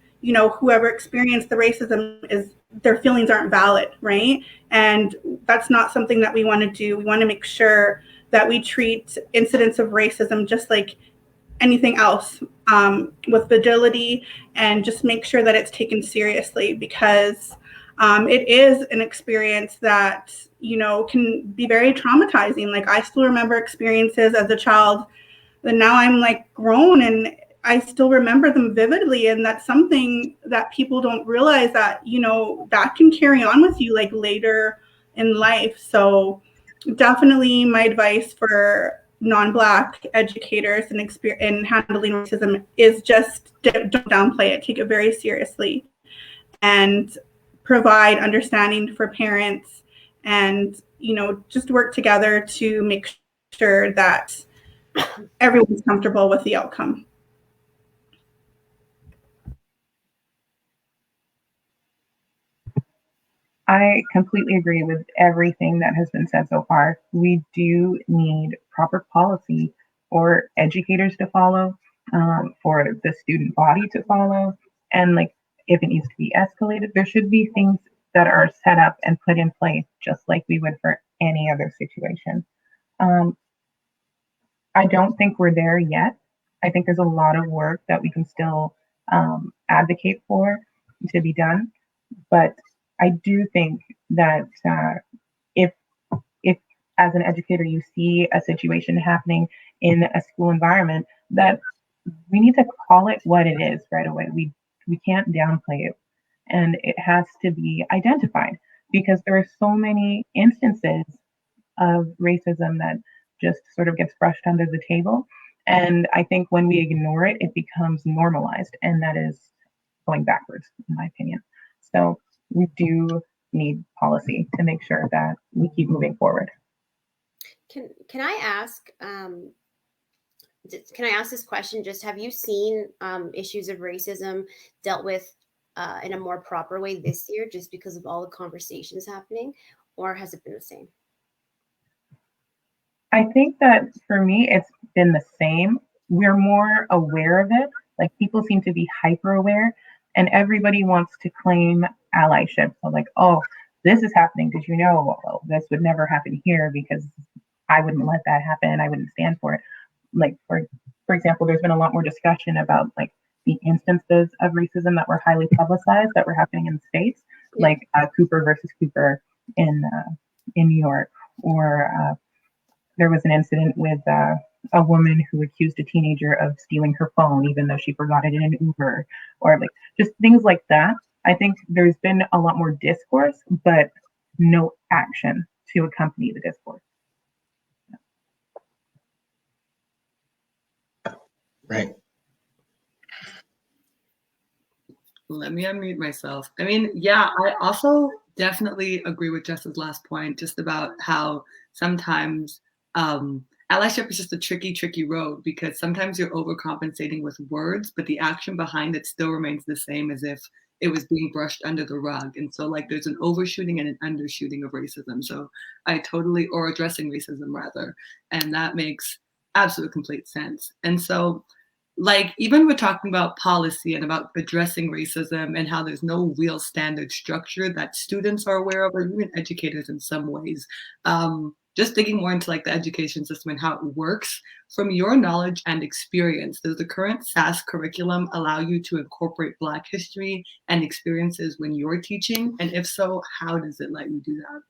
Speaker 5: whoever experienced the racism their feelings aren't valid, right? And that's not something that we want to do. We want to make sure that we treat incidents of racism just like anything else, with vigility, and just make sure that it's taken seriously, because it is an experience that, can be very traumatizing. Like I still remember experiences as a child, and now I'm like grown and I still remember them vividly. And that's something that people don't realize, that, that can carry on with you like later in life. So definitely my advice for non-Black educators in handling racism is just don't downplay it. Take it very seriously and provide understanding for parents, and just work together to make sure that everyone's comfortable with the outcome.
Speaker 6: I completely agree with everything that has been said so far. We do need proper policy for educators to follow, for the student body to follow, and like if it needs to be escalated, there should be things that are set up and put in place just like we would for any other situation. I don't think we're there yet. I think there's a lot of work that we can still advocate for to be done, but I do think that if as an educator you see a situation happening in a school environment, that we need to call it what it is right away. We can't downplay it, and it has to be identified, because there are so many instances of racism that just sort of gets brushed under the table. And I think when we ignore it, it becomes normalized, and that is going backwards, in my opinion. So we do need policy to make sure that we keep moving forward.
Speaker 3: Can I ask this question? Just, have you seen issues of racism dealt with in a more proper way this year, just because of all the conversations happening, or has it been the same?
Speaker 6: I think that for me, it's been the same. We're more aware of it. Like people seem to be hyper aware, and everybody wants to claim allyship. So like, oh, this is happening. Did you know? Well, this would never happen here because I wouldn't let that happen. I wouldn't stand for it. Like for example, there's been a lot more discussion about like the instances of racism that were highly publicized that were happening in the States, like Cooper versus Cooper in New York, or there was an incident with a woman who accused a teenager of stealing her phone, even though she forgot it in an Uber, or like just things like that. I think there's been a lot more discourse, but no action to accompany the discourse.
Speaker 2: Right.
Speaker 1: Let me unmute myself. I mean, yeah, I also definitely agree with Jess's last point, just about how sometimes allyship is just a tricky road, because sometimes you're overcompensating with words, but the action behind it still remains the same as if it was being brushed under the rug. And so like there's an overshooting and an undershooting of racism. So or addressing racism rather. And that makes absolute complete sense. And so like even we're talking about policy and about addressing racism and how there's no real standard structure that students are aware of, or even educators in some ways. just digging more into like the education system and how it works. From your knowledge and experience, does the current SAS curriculum allow you to incorporate Black history and experiences when you're teaching? And if so, how does it let you do that?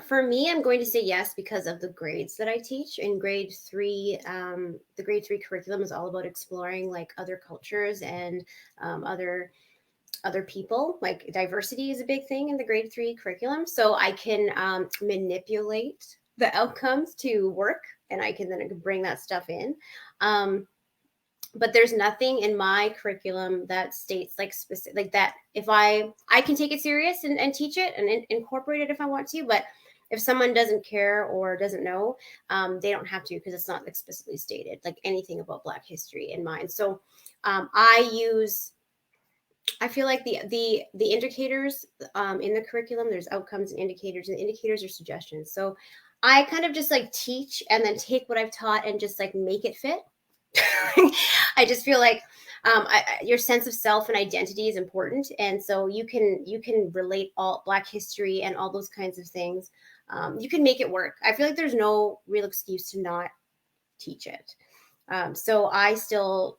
Speaker 3: For me, I'm going to say yes because of the grades that I teach. In grade 3, the grade 3 curriculum is all about exploring like other cultures and other people. Like diversity is a big thing in the grade 3 curriculum. So I can manipulate the outcomes to work, and I can then bring that stuff in. But there's nothing in my curriculum that states like specific, like that if I can take it serious and teach it and incorporate it if I want to, but if someone doesn't care or doesn't know, they don't have to, because it's not explicitly stated like anything about Black history in mine. So I feel like the indicators in the curriculum, there's outcomes and indicators are suggestions. So I kind of just like teach and then take what I've taught and just like make it fit. I just feel like your sense of self and identity is important, and so you can relate all Black history and all those kinds of things. You can make it work. I feel like there's no real excuse to not teach it. So I still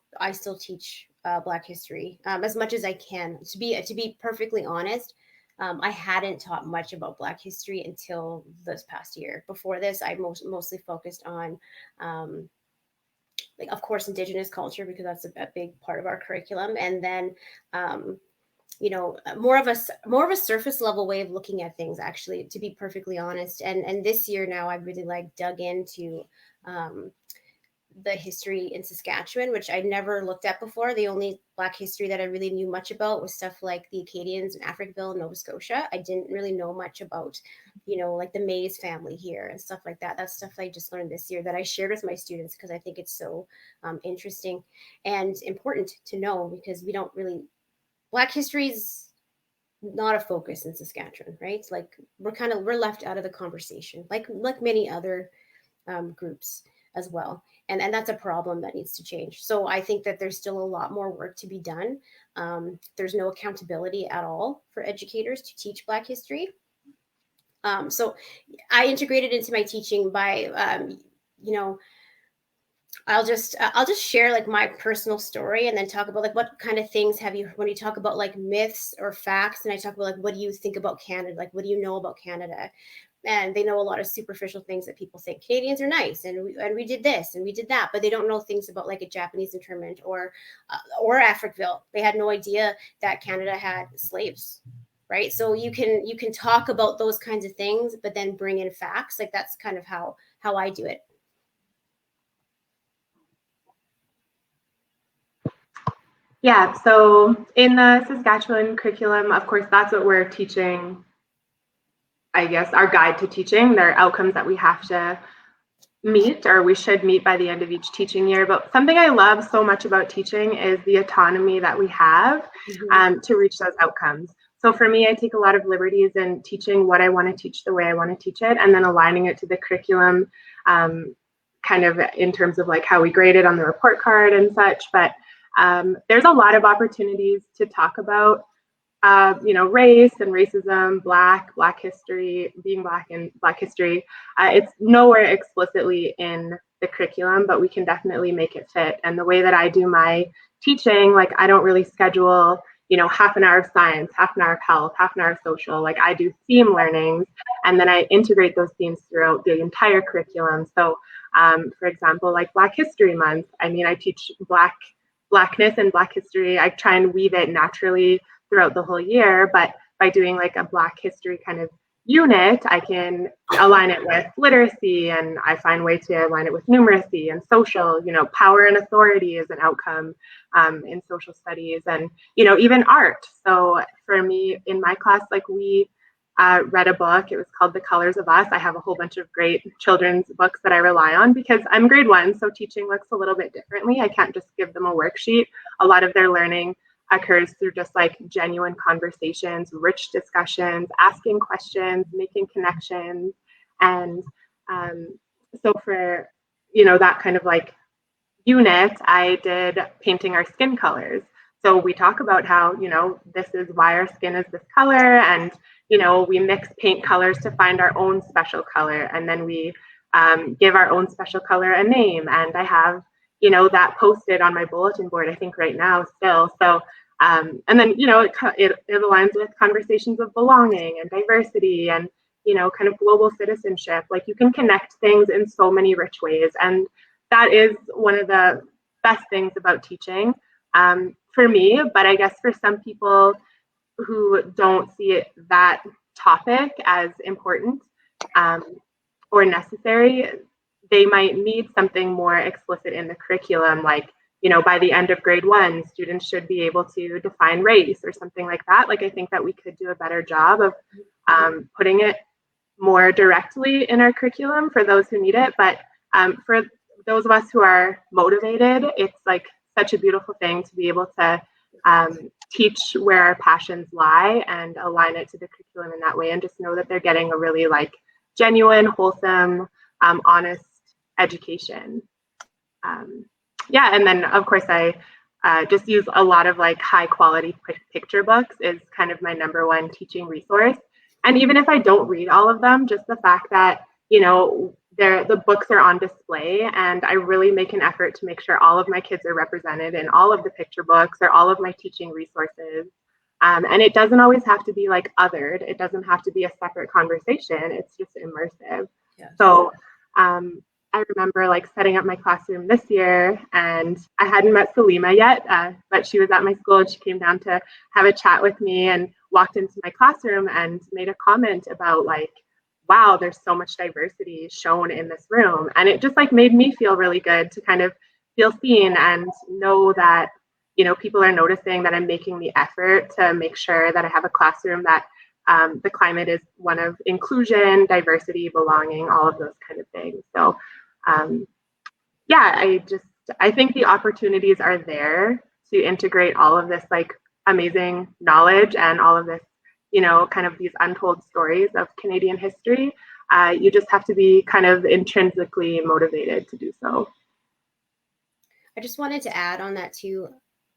Speaker 3: teach Black history as much as I can. To be perfectly honest, I hadn't taught much about Black history until this past year. Before this, I mostly focused on like, of course, Indigenous culture, because that's a big part of our curriculum, and then more of a surface level way of looking at things, actually, to be perfectly honest. And this year now I've really like dug into the history in Saskatchewan, which I never looked at before. The only Black history that I really knew much about was stuff like the Acadians in Africville and Nova Scotia. I didn't really know much about, like the Mays family here and stuff like that. That's stuff I just learned this year that I shared with my students because I think it's so interesting and important to know, because we don't really, Black history is not a focus in Saskatchewan, right? It's like we're left out of the conversation, like many other groups as well. And that's a problem that needs to change. So I think that there's still a lot more work to be done. There's no accountability at all for educators to teach Black history. So I integrated into my teaching by, I'll just share like my personal story and then talk about like what kind of things have you, when you talk about like myths or facts, and I talk about like, what do you think about Canada? Like, what do you know about Canada? And they know a lot of superficial things that people think Canadians are nice, and we did this and we did that, but they don't know things about like a Japanese internment or Africville. They had no idea that Canada had slaves, right? So you can talk about those kinds of things, but then bring in facts. Like that's kind of how I do it.
Speaker 4: Yeah, so in the Saskatchewan curriculum, of course, that's what we're teaching. I guess our guide to teaching, there are outcomes that we have to meet, or we should meet by the end of each teaching year. But something I love so much about teaching is the autonomy that we have to reach those outcomes. So for me, I take a lot of liberties in teaching what I want to teach the way I want to teach it, and then aligning it to the curriculum, kind of in terms of like how we grade it on the report card and such. But there's a lot of opportunities to talk about race and racism, Black history, being Black and Black history. It's nowhere explicitly in the curriculum, but we can definitely make it fit. And the way that I do my teaching, like I don't really schedule, half an hour of science, half an hour of health, half an hour of social. Like I do theme learnings, and then I integrate those themes throughout the entire curriculum. So, for example, like Black History Month, I teach Blackness and Black history. I try and weave it naturally throughout the whole year, but by doing like a Black history kind of unit, I can align it with literacy, and I find ways to align it with numeracy and social. Power and authority is an outcome in social studies, and even art. So for me in my class, like we read a book. It was called The Colors of Us. I have a whole bunch of great children's books that I rely on because I'm grade 1, so teaching looks a little bit differently. I can't just give them a worksheet. A lot of their learning occurs through just like genuine conversations, rich discussions, asking questions, making connections. And so for, that kind of like unit, I did painting our skin colors. So we talk about how, this is why our skin is this color, and, we mix paint colors to find our own special color, and then we give our own special color a name. And I have, that posted on my bulletin board, I think right now still. So, and then, it aligns with conversations of belonging and diversity and, kind of global citizenship. Like, you can connect things in so many rich ways. And that is one of the best things about teaching for me. But I guess for some people who don't see that topic as important or necessary, they might need something more explicit in the curriculum, like, by the end of grade 1, students should be able to define race or something like that. Like, I think that we could do a better job of putting it more directly in our curriculum for those who need it. But for those of us who are motivated, it's like such a beautiful thing to be able to teach where our passions lie and align it to the curriculum in that way, and just know that they're getting a really like genuine, wholesome, honest education. And then of course I just use a lot of like high quality picture books is kind of my #1 teaching resource. And even if I don't read all of them, just the fact that, the books are on display, and I really make an effort to make sure all of my kids are represented in all of the picture books or all of my teaching resources. And it doesn't always have to be like othered. It doesn't have to be a separate conversation. It's just immersive. Yeah. So I remember like setting up my classroom this year, and I hadn't met Salema yet, but she was at my school and she came down to have a chat with me and walked into my classroom and made a comment about like, wow, there's so much diversity shown in this room. And it just like made me feel really good to kind of feel seen and know that, people are noticing that I'm making the effort to make sure that I have a classroom that the climate is one of inclusion, diversity, belonging, all of those kind of things. So I think the opportunities are there to integrate all of this like amazing knowledge and all of this, kind of these untold stories of Canadian history. You just have to be kind of intrinsically motivated to do so.
Speaker 3: I just wanted to add on that too,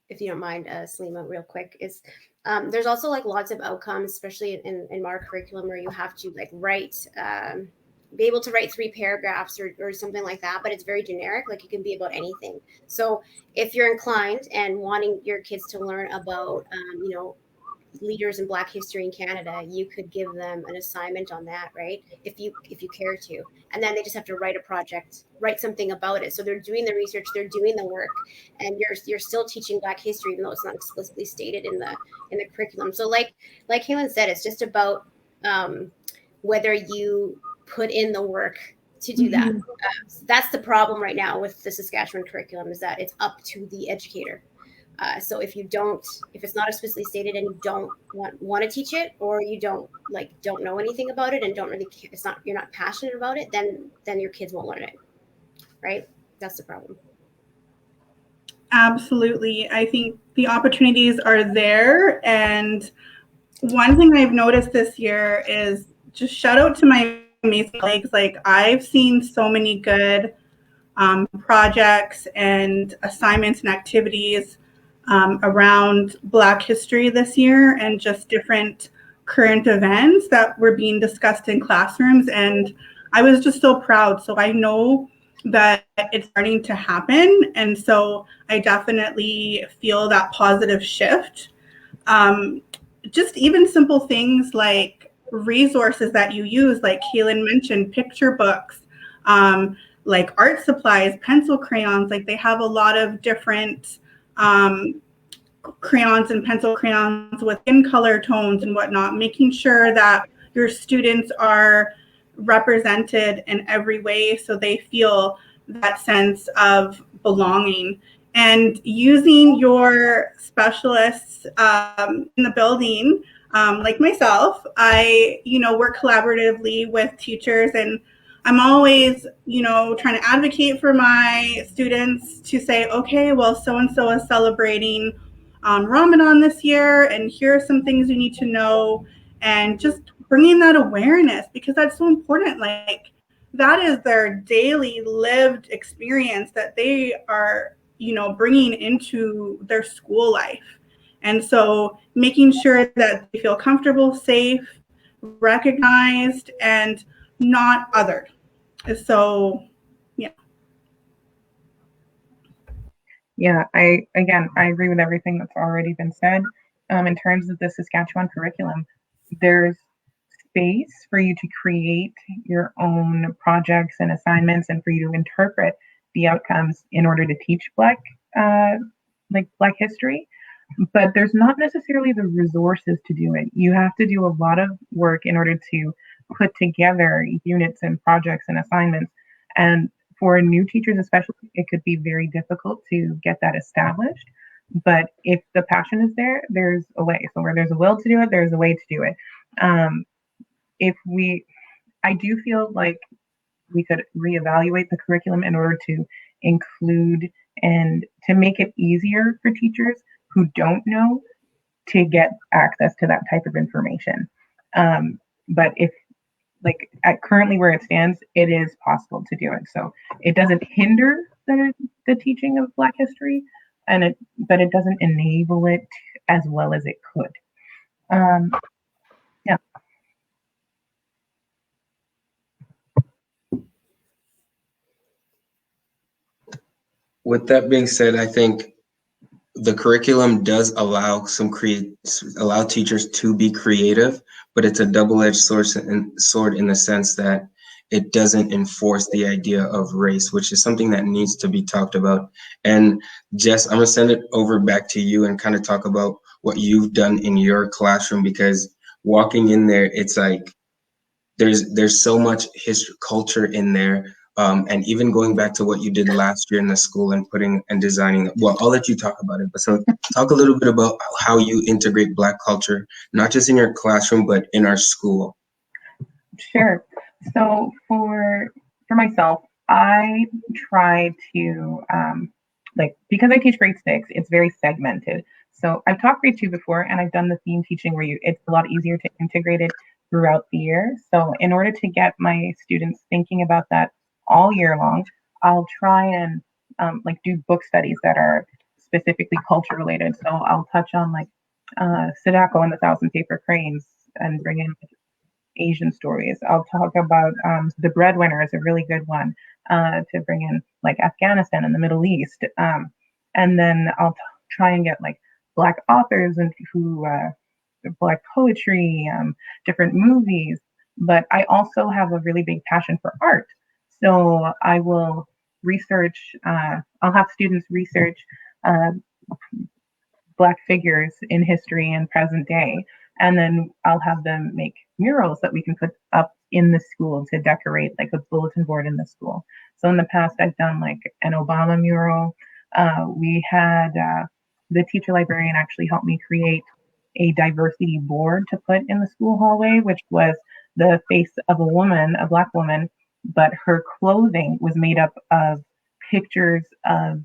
Speaker 3: if you don't mind, Salema, real quick, is there's also like lots of outcomes, especially in our curriculum, where you have to like be able to write 3 paragraphs or something like that, but it's very generic. Like, it can be about anything. So if you're inclined and wanting your kids to learn about, leaders in Black history in Canada, you could give them an assignment on that, right? If you care to, and then they just have to write a project, write something about it. So they're doing the research, they're doing the work, and you're still teaching Black history, even though it's not explicitly stated in the curriculum. So like Keilyn said, it's just about whether you put in the work to do that. That's the problem right now with the Saskatchewan curriculum, is that it's up to the educator. So if it's not explicitly stated and you don't want to teach it, or you don't know anything about it and don't really care, you're not passionate about it, then your kids won't learn it, right? That's the problem.
Speaker 5: Absolutely. I think the opportunities are there. And one thing I've noticed this year is just shout out to my amazing colleagues. Like, I've seen so many good projects and assignments and activities around Black history this year, and just different current events that were being discussed in classrooms. And I was just so proud. So I know that it's starting to happen. And so I definitely feel that positive shift. Just even simple things like resources that you use, like Keilyn mentioned, picture books, like art supplies, pencil crayons. Like, they have a lot of different crayons and pencil crayons with in color tones and whatnot, making sure that your students are represented in every way so they feel that sense of belonging. And using your specialists in the building, like myself, I work collaboratively with teachers, and I'm always trying to advocate for my students to say, okay, well, so-and-so is celebrating Ramadan this year, and here are some things you need to know, and just bringing that awareness, because that's so important. Like, that is their daily lived experience that they are, bringing into their school life. And so making sure that they feel comfortable, safe, recognized and not othered. So, yeah.
Speaker 6: Yeah, I agree with everything that's already been said. In terms of the Saskatchewan curriculum, there's space for you to create your own projects and assignments, and for you to interpret the outcomes in order to teach Black history. But there's not necessarily the resources to do it. You have to do a lot of work in order to put together units and projects and assignments. And for new teachers especially, it could be very difficult to get that established. But if the passion is there, there's a way. So where there's a will to do it, there's a way to do it. I do feel like we could reevaluate the curriculum in order to include and to make it easier for teachers who don't know to get access to that type of information. But if at currently where it stands, it is possible to do it. So it doesn't hinder the teaching of Black history, but it doesn't enable it as well as it could. Yeah.
Speaker 2: With that being said, I think the curriculum does allow allow teachers to be creative, but it's a double-edged sword in the sense that it doesn't enforce the idea of race, which is something that needs to be talked about. And Jess, I'm gonna send it over back to you and kind of talk about what you've done in your classroom, because walking in there, it's like there's so much history, culture in there. And even going back to what you did last year in the school and putting and designing, well, I'll let you talk about it, but so talk a little bit about how you integrate Black culture, not just in your classroom, but in our school.
Speaker 6: Sure. So for myself, I try to, because I teach grade 6, it's very segmented. So I've taught grade 2 before, and I've done the theme teaching where it's a lot easier to integrate it throughout the year. So in order to get my students thinking about that all year long, I'll try and do book studies that are specifically culture related. So I'll touch on Sadako and the Thousand Paper Cranes and bring in Asian stories. I'll talk about The Breadwinner is a really good one to bring in Afghanistan and the Middle East. And then I'll try and get Black authors and Black poetry, different movies. But I also have a really big passion for art. So I will research, I'll have students research Black figures in history and present day. And then I'll have them make murals that we can put up in the school to decorate a bulletin board in the school. So in the past, I've done an Obama mural. We had the teacher librarian actually helped me create a diversity board to put in the school hallway, which was the face of a woman, a Black woman, but her clothing was made up of pictures of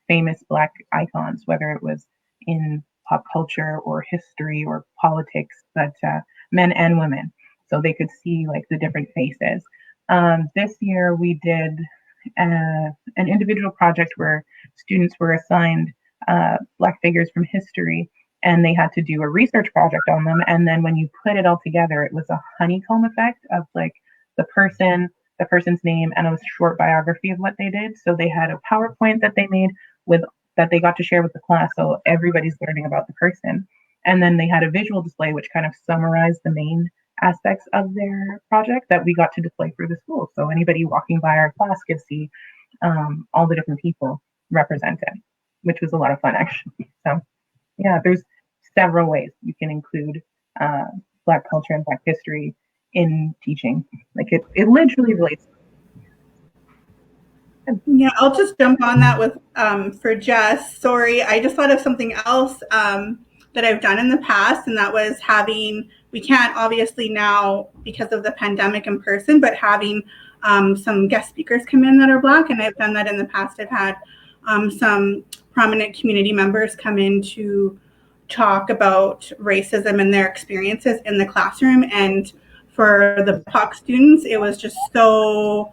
Speaker 6: famous Black icons, whether it was in pop culture or history or politics, but men and women, so they could see the different faces. This year we did an individual project where students were assigned Black figures from history, and they had to do a research project on them. And then when you put it all together, it was a honeycomb effect of the person's name and a short biography of what they did. So they had a PowerPoint that they made that they got to share with the class, so everybody's learning about the person. And then they had a visual display which kind of summarized the main aspects of their project that we got to display for the school. So anybody walking by our class could see all the different people represented, which was a lot of fun actually. So yeah, there's several ways you can include Black culture and Black history in teaching. It literally relates.
Speaker 5: Yeah, I'll just jump on that with for Jess. Sorry, I just thought of something else that I've done in the past, and that was we can't obviously now because of the pandemic in person, but having some guest speakers come in that are Black, and I've done that in the past. I've had some prominent community members come in to talk about racism and their experiences in the classroom, and for the POC students, it was just so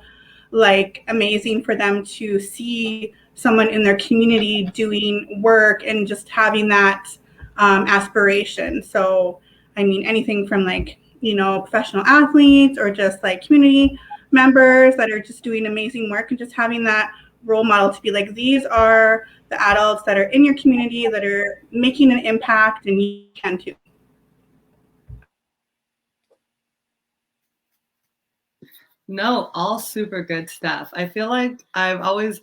Speaker 5: amazing for them to see someone in their community doing work and just having that aspiration. So I mean, anything from professional athletes or just like community members that are just doing amazing work, and just having that role model to be like, these are the adults that are in your community that are making an impact, and you can too.
Speaker 1: No, all super good stuff. I feel like I've always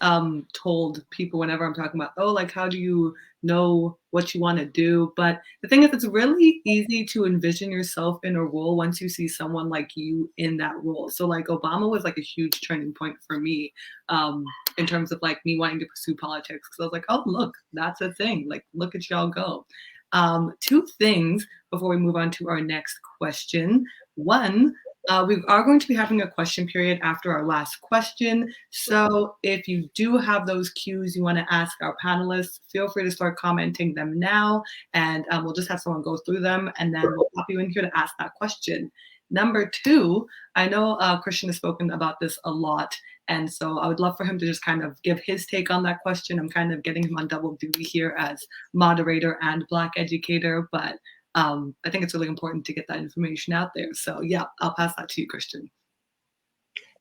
Speaker 1: told people whenever I'm talking about, oh, like, how do you know what you want to do? But the thing is, it's really easy to envision yourself in a role once you see someone like you in that role. So like Obama was like a huge turning point for me in terms of like me wanting to pursue politics, because I was like, oh, look, that's a thing. Like, look at y'all go. Two things before we move on to our next question. One, we are going to be having a question period after our last question. So if you do have those cues you want to ask our panelists, feel free to start commenting them now, and we'll just have someone go through them, and then we'll pop you in here to ask that question. Number two, I know Christian has spoken about this a lot, and so I would love for him to just kind of give his take on that question. I'm kind of getting him on double duty here as moderator and Black educator, but I think it's really important to get that information out there. So yeah, I'll pass that to you, Christian.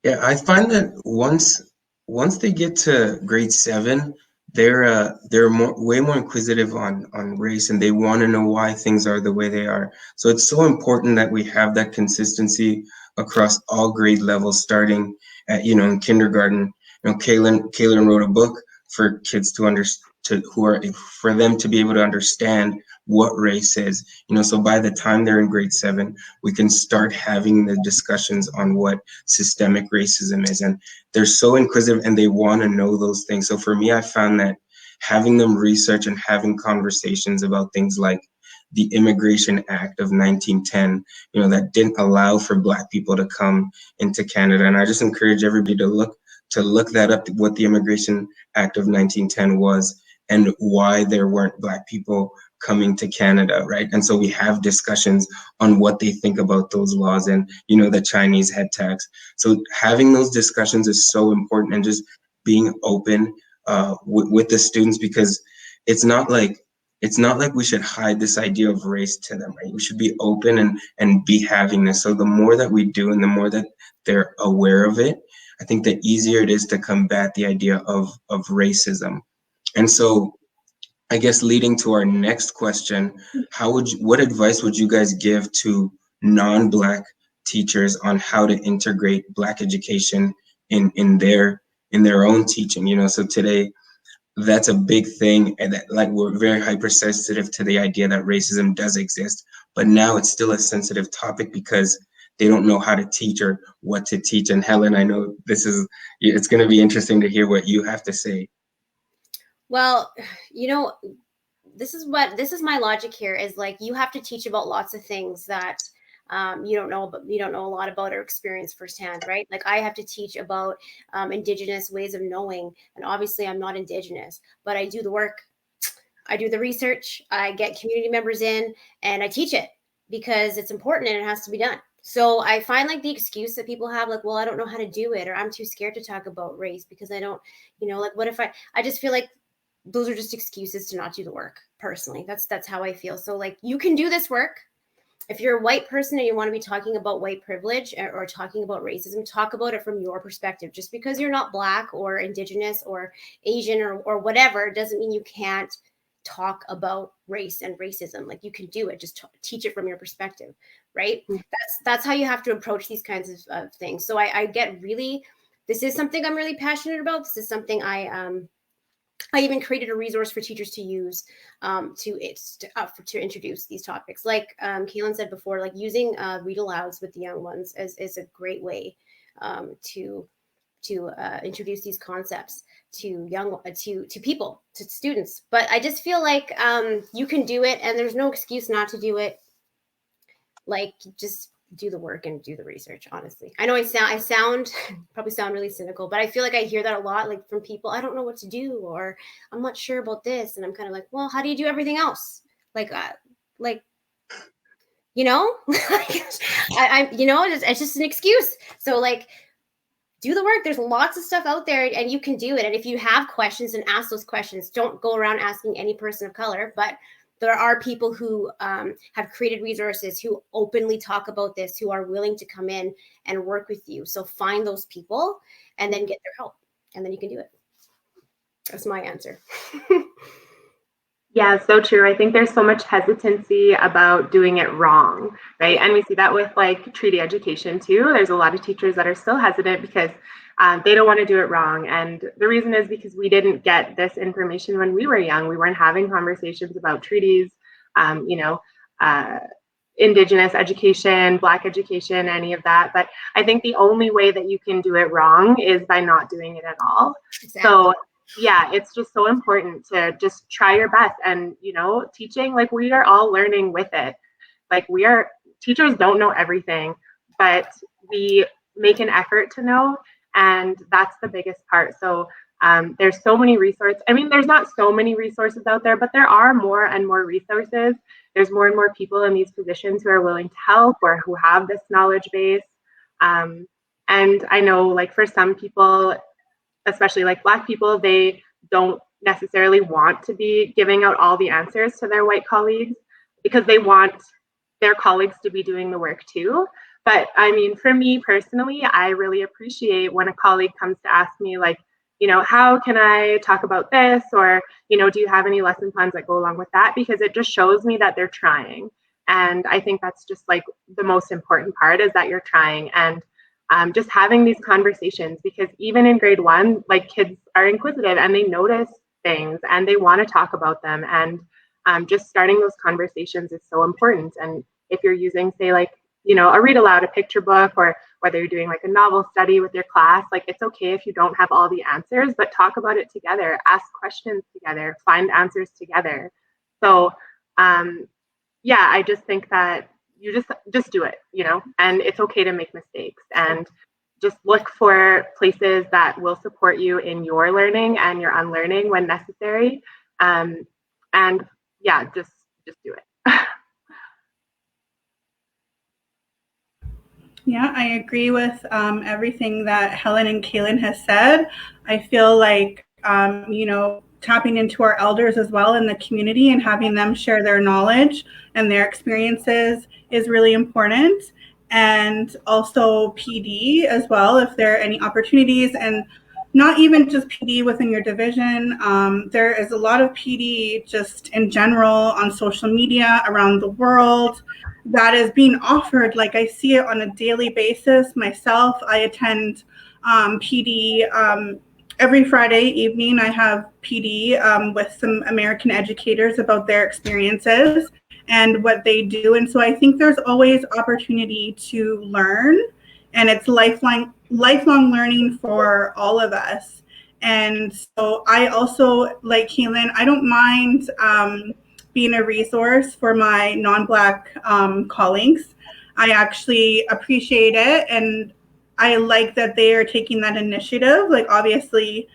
Speaker 2: Yeah, I find that once they get to grade 7, they're way more inquisitive on race, and they want to know why things are the way they are. So it's so important that we have that consistency across all grade levels, starting at in kindergarten. Keilyn wrote a book for kids for them to be able to understand what race is. So by the time they're in grade 7, we can start having the discussions on what systemic racism is. And they're so inquisitive and they want to know those things. So for me, I found that having them research and having conversations about things like the Immigration Act of 1910, that didn't allow for Black people to come into Canada. And I just encourage everybody to look that up, what the Immigration Act of 1910 was and why there weren't Black people coming to Canada, right? And so we have discussions on what they think about those laws and, the Chinese head tax. So having those discussions is so important, and just being open with the students, because it's not like we should hide this idea of race to them, right? We should be open and be having this. So the more that we do and the more that they're aware of it, I think the easier it is to combat the idea of racism. And so I guess leading to our next question, what advice would you guys give to non-Black teachers on how to integrate Black education in their own teaching? So today, that's a big thing, and that, like, we're very hypersensitive to the idea that racism does exist, but now it's still a sensitive topic because they don't know how to teach or what to teach. And Helen, I know it's going to be interesting to hear what you have to say.
Speaker 3: Well, this is my logic here, is like, you have to teach about lots of things that you don't know a lot about or experience firsthand, right? Like, I have to teach about Indigenous ways of knowing, and obviously I'm not Indigenous, but I do the work, I do the research, I get community members in, and I teach it because it's important and it has to be done. So I find, like, the excuse that people have, like, well, I don't know how to do it, or I'm too scared to talk about race because I don't, like, what if I just feel like those are just excuses to not do the work. Personally, that's how I feel. So, like, you can do this work. If you're a white person and you want to be talking about white privilege or talking about racism, talk about it from your perspective. Just because you're not Black or Indigenous or Asian or whatever doesn't mean you can't talk about race and racism. Like, you can do it, just teach it from your perspective, right? That's how you have to approach these kinds of things. So I get really, this is something I'm really passionate about. This is something I even created a resource for teachers to use to introduce these topics. Like Keilyn said before, like, using read alouds with the young ones is a great way to introduce these concepts to people, to students. But I just feel like you can do it, and there's no excuse not to do it. Like, just do the work and do the research. Honestly, I know I probably sound really cynical, but I feel like I hear that a lot, like, from people. I don't know what to do, or I'm not sure about this, and I'm kind of like, well, how do you do everything else? Like it's just an excuse. So, like, do the work. There's lots of stuff out there, and you can do it. And if you have questions, and ask those questions. Don't go around asking any person of color, but there are people who have created resources, who openly talk about this, who are willing to come in and work with you. So find those people and then get their help, and then you can do it. That's my answer.
Speaker 4: Yeah, so true. I think there's so much hesitancy about doing it wrong, right? And we see that with like treaty education too. There's a lot of teachers that are still hesitant because they don't want to do it wrong. And the reason is because we didn't get this information when we were young. We weren't having conversations about treaties, Indigenous education, Black education, any of that. But I think the only way that you can do it wrong is by not doing it at all. Exactly. So yeah, it's just so important to just try your best. And, teaching, like, we are all learning with it. Like, teachers don't know everything, but we make an effort to know. And that's the biggest part. So there's so many resources. I mean, there's not so many resources out there, but there are more and more resources. There's more and more people in these positions who are willing to help or who have this knowledge base. And I know, like, for some people, especially like Black people, they don't necessarily want to be giving out all the answers to their white colleagues because they want their colleagues to be doing the work too. But I mean, for me personally, I really appreciate when a colleague comes to ask me, like, how can I talk about this? Or, do you have any lesson plans that go along with that? Because it just shows me that they're trying. And I think that's just like the most important part, is that you're trying. And just having these conversations, because even in grade 1, like, kids are inquisitive and they notice things and they want to talk about them. And just starting those conversations is so important. And if you're using, say, like, a read aloud, a picture book, or whether you're doing like a novel study with your class, like, it's okay if you don't have all the answers, but talk about it together, ask questions together, find answers together. So yeah, I just think that you just do it, and it's okay to make mistakes, and just look for places that will support you in your learning and your unlearning when necessary. And yeah, just do it.
Speaker 5: Yeah, I agree with everything that Helen and Keilyn has said. I feel like, tapping into our elders as well in the community and having them share their knowledge and their experiences is really important. And also PD as well, if there are any opportunities, and not even just PD within your division. There is a lot of PD just in general on social media around the world that is being offered. Like, I see it on a daily basis myself. I attend PD every Friday evening. I have PD with some American educators about their experiences and what they do. And so I think there's always opportunity to learn, and it's lifelong learning for all of us. And so I also, like Keilyn, I don't mind being a resource for my non-Black colleagues. I actually appreciate it, and I like that they are taking that initiative. Like, obviously,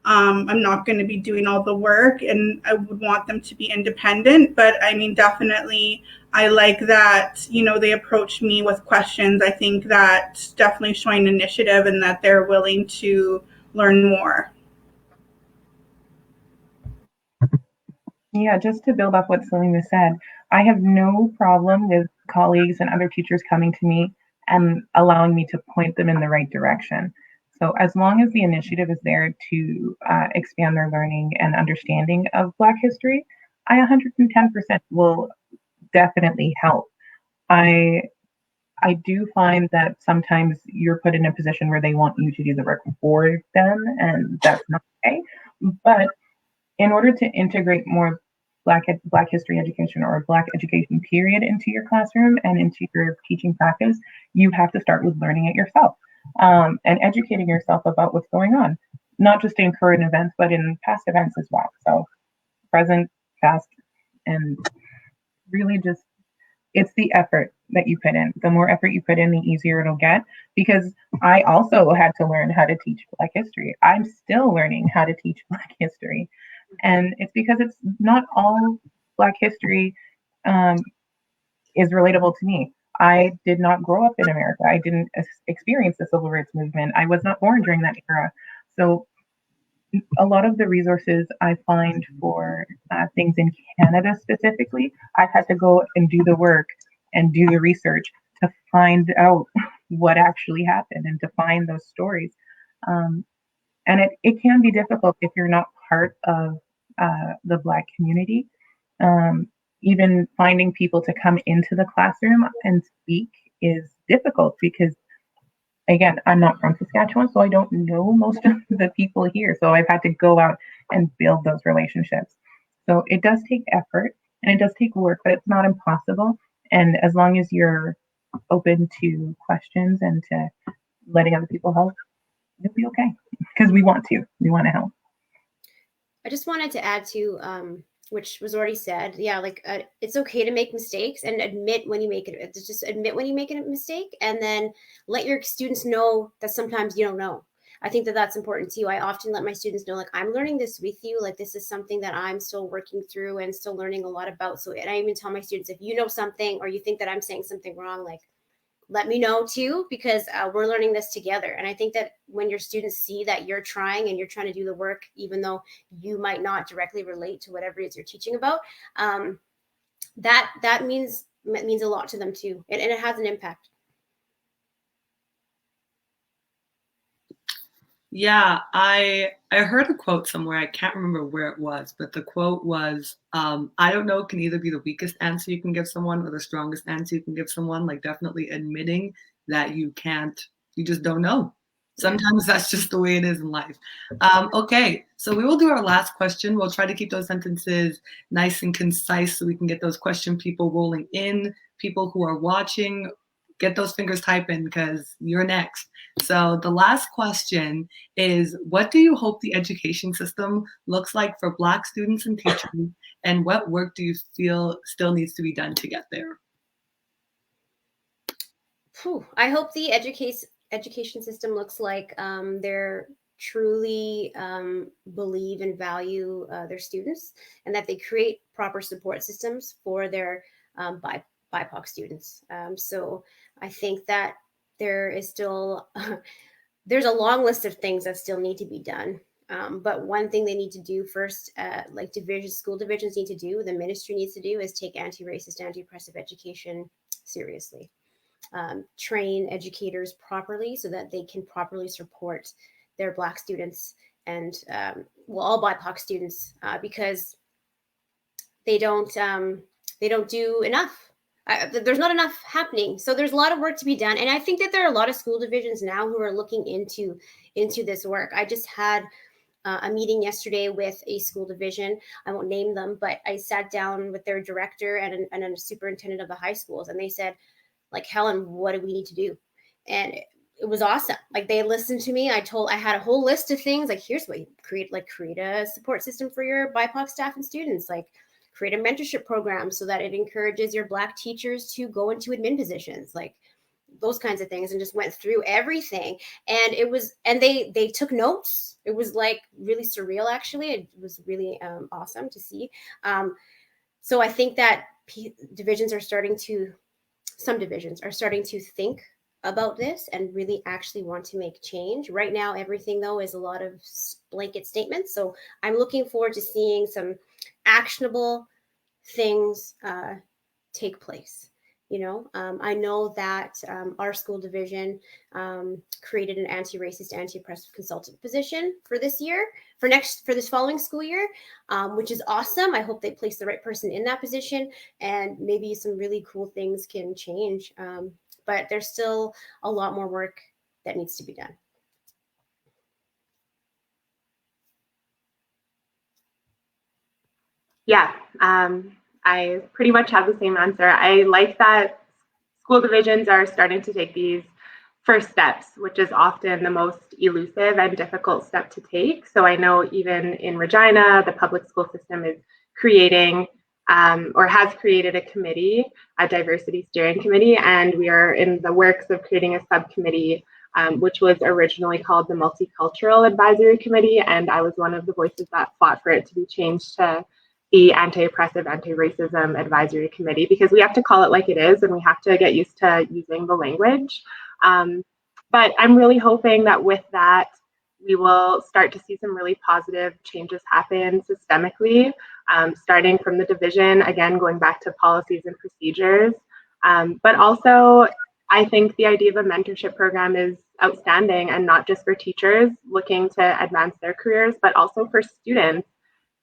Speaker 5: I'm not going to be doing all the work, and I would want them to be independent. But I mean, definitely, I like that, they approach me with questions. I think that's definitely showing initiative and that they're willing to learn more.
Speaker 6: Yeah, just to build off what Salema said, I have no problem with colleagues and other teachers coming to me and allowing me to point them in the right direction. So as long as the initiative is there to expand their learning and understanding of Black history, I 110% will definitely help. I do find that sometimes you're put in a position where they want you to do the work for them, and that's not okay. But in order to integrate more Black history education, or Black education period, into your classroom and into your teaching practice, you have to start with learning it yourself and educating yourself about what's going on, not just in current events, but in past events as well. So present, past, and really just, it's the effort that you put in. The more effort you put in, the easier it'll get, because I also had to learn how to teach Black history. I'm still learning how to teach Black history. And it's because it's not all Black history is relatable to me. I did not grow up in America. I didn't experience the civil rights movement. I was not born during that era. So a lot of the resources I find for things in Canada specifically, I've had to go and do the work and do the research to find out what actually happened and to find those stories. And it can be difficult if you're not part of the Black community. Even finding people to come into the classroom and speak is difficult because, again, I'm not from Saskatchewan, so I don't know most of the people here. So I've had to go out and build those relationships. So it does take effort and it does take work, but it's not impossible. And as long as you're open to questions and to letting other people help, you'll be okay. Because we want to help.
Speaker 3: I just wanted to add to which was already said. Yeah, like it's okay to make mistakes and admit when you make it. Just admit when you make a mistake, and then let your students know that sometimes you don't know. I think that that's important too. I often let my students know, like, I'm learning this with you. Like, this is something that I'm still working through and still learning a lot about. So, and I even tell my students, if you know something or you think that I'm saying something wrong, like, let me know too, because we're learning this together. And I think that when your students see that you're trying and you're trying to do the work, even though you might not directly relate to whatever it is you're teaching about, that means a lot to them too. And it has an impact.
Speaker 1: Yeah, I heard a quote somewhere. I can't remember where it was, but the quote was, I don't know, can either be the weakest answer you can give someone or the strongest answer you can give someone. Like, definitely admitting that you just don't know. Sometimes that's just the way it is in life. Okay, so we will do our last question. We'll try to keep those sentences nice and concise so we can get those question people rolling in. People who are watching, get those fingers typing because you're next. So the last question is, what do you hope the education system looks like for Black students and teachers, and what work do you feel still needs to be done to get there?
Speaker 3: I hope the education system looks like they're truly believe and value their students, and that they create proper support systems for their BIPOC students. So I think that there is still, there's a long list of things that still need to be done. But one thing they need to do first, like school divisions need to do, the ministry needs to do, is take anti-racist, anti-oppressive education seriously. Train educators properly so that they can properly support their Black students and all BIPOC students, because they don't do enough. There's not enough happening. So there's a lot of work to be done. And I think that there are a lot of school divisions now who are looking into this work. I just had a meeting yesterday with a school division. I won't name them, but I sat down with their director and a superintendent of the high schools. And they said, like, Helen, what do we need to do? And it was awesome. Like, they listened to me. I had a whole list of things. Like, here's what you create a support system for your BIPOC staff and students. Like, create a mentorship program so that it encourages your Black teachers to go into admin positions, like those kinds of things, and just went through everything. And they took notes. It was like really surreal, actually. It was really awesome to see. So I think that some divisions are starting to think about this and really actually want to make change. Right now, everything though is a lot of blanket statements. So I'm looking forward to seeing some actionable things take place. I know that our school division created an anti-racist, anti-oppressive consultant position for this following school year, which is awesome. I hope they place the right person in that position, and maybe some really cool things can change. But there's still a lot more work that needs to be done.
Speaker 4: Yeah, I pretty much have the same answer. I like that school divisions are starting to take these first steps, which is often the most elusive and difficult step to take. So I know even in Regina, the public school system is creating or has created a committee, a diversity steering committee, and we are in the works of creating a subcommittee, which was originally called the Multicultural Advisory Committee, and I was one of the voices that fought for it to be changed to the Anti-Oppressive, Anti-Racism Advisory Committee, because we have to call it like it is, and we have to get used to using the language. But I'm really hoping that with that, we will start to see some really positive changes happen systemically, starting from the division, again, going back to policies and procedures. But also, I think the idea of a mentorship program is outstanding, and not just for teachers looking to advance their careers, but also for students,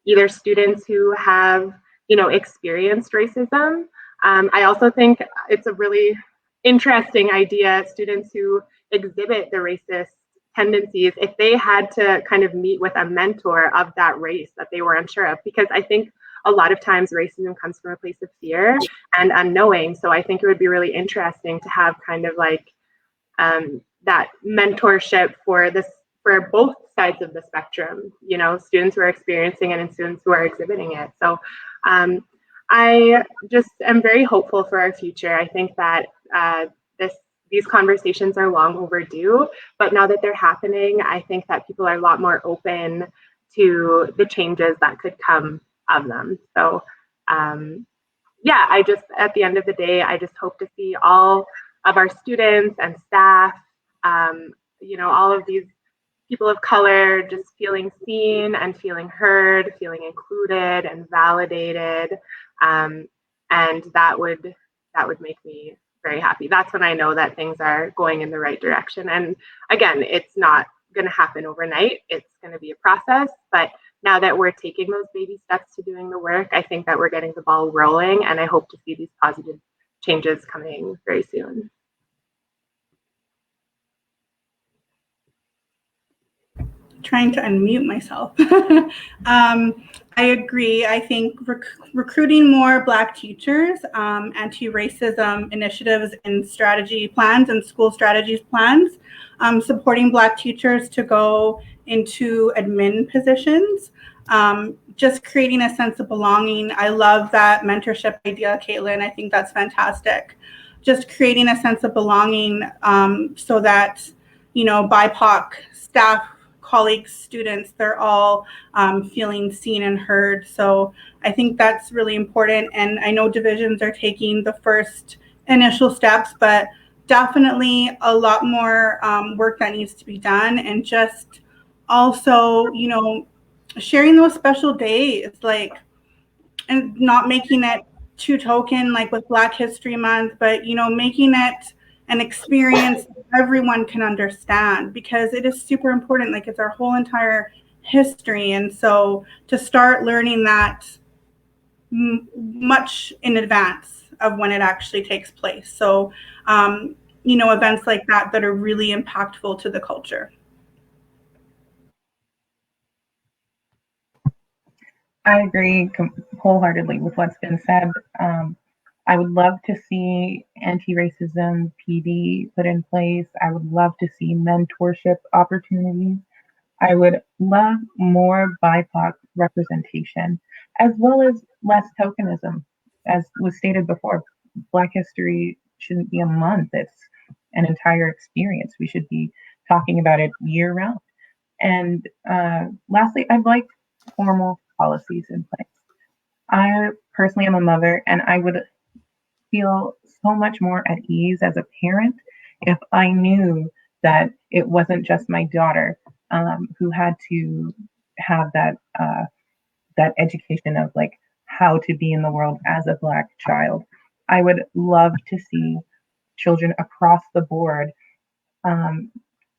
Speaker 4: either students who have, experienced racism. I also think it's a really interesting idea, students who exhibit the racist tendencies, if they had to kind of meet with a mentor of that race that they were unsure of, because I think a lot of times racism comes from a place of fear and unknowing. So I think it would be really interesting to have kind of like that mentorship for both sides of the spectrum, students who are experiencing it and students who are exhibiting it. So I just am very hopeful for our future. I think that these conversations are long overdue, but now that they're happening, I think that people are a lot more open to the changes that could come of them. So at the end of the day, I just hope to see all of our students and staff, all of these people of color just feeling seen and feeling heard, feeling included and validated. And that would make me very happy. That's when I know that things are going in the right direction. And again, it's not going to happen overnight. It's going to be a process. But now that we're taking those baby steps to doing the work, I think that we're getting the ball rolling, and I hope to see these positive changes coming very soon.
Speaker 5: Trying to unmute myself. I agree. I think recruiting more Black teachers, anti-racism initiatives and strategy plans and school strategies plans, supporting Black teachers to go into admin positions, just creating a sense of belonging. I love that mentorship idea, Keilyn. I think that's fantastic. Just creating a sense of belonging so that, BIPOC staff, colleagues, students, they're all feeling seen and heard. So I think that's really important. And I know divisions are taking the first initial steps, but definitely a lot more work that needs to be done. And just also, sharing those special days, and not making it too token, like with Black History Month, but, making it an experience everyone can understand, because it is super important. Like, it's our whole entire history. And so to start learning that much in advance of when it actually takes place. So, events like that are really impactful to the culture.
Speaker 6: I agree wholeheartedly with what's been said. I would love to see anti-racism PD put in place. I would love to see mentorship opportunities. I would love more BIPOC representation, as well as less tokenism. As was stated before, Black history shouldn't be a month. It's an entire experience. We should be talking about it year round. And lastly, I'd like formal policies in place. I personally am a mother, and I would feel so much more at ease as a parent if I knew that it wasn't just my daughter who had to have that education of like how to be in the world as a Black child. I would love to see children across the board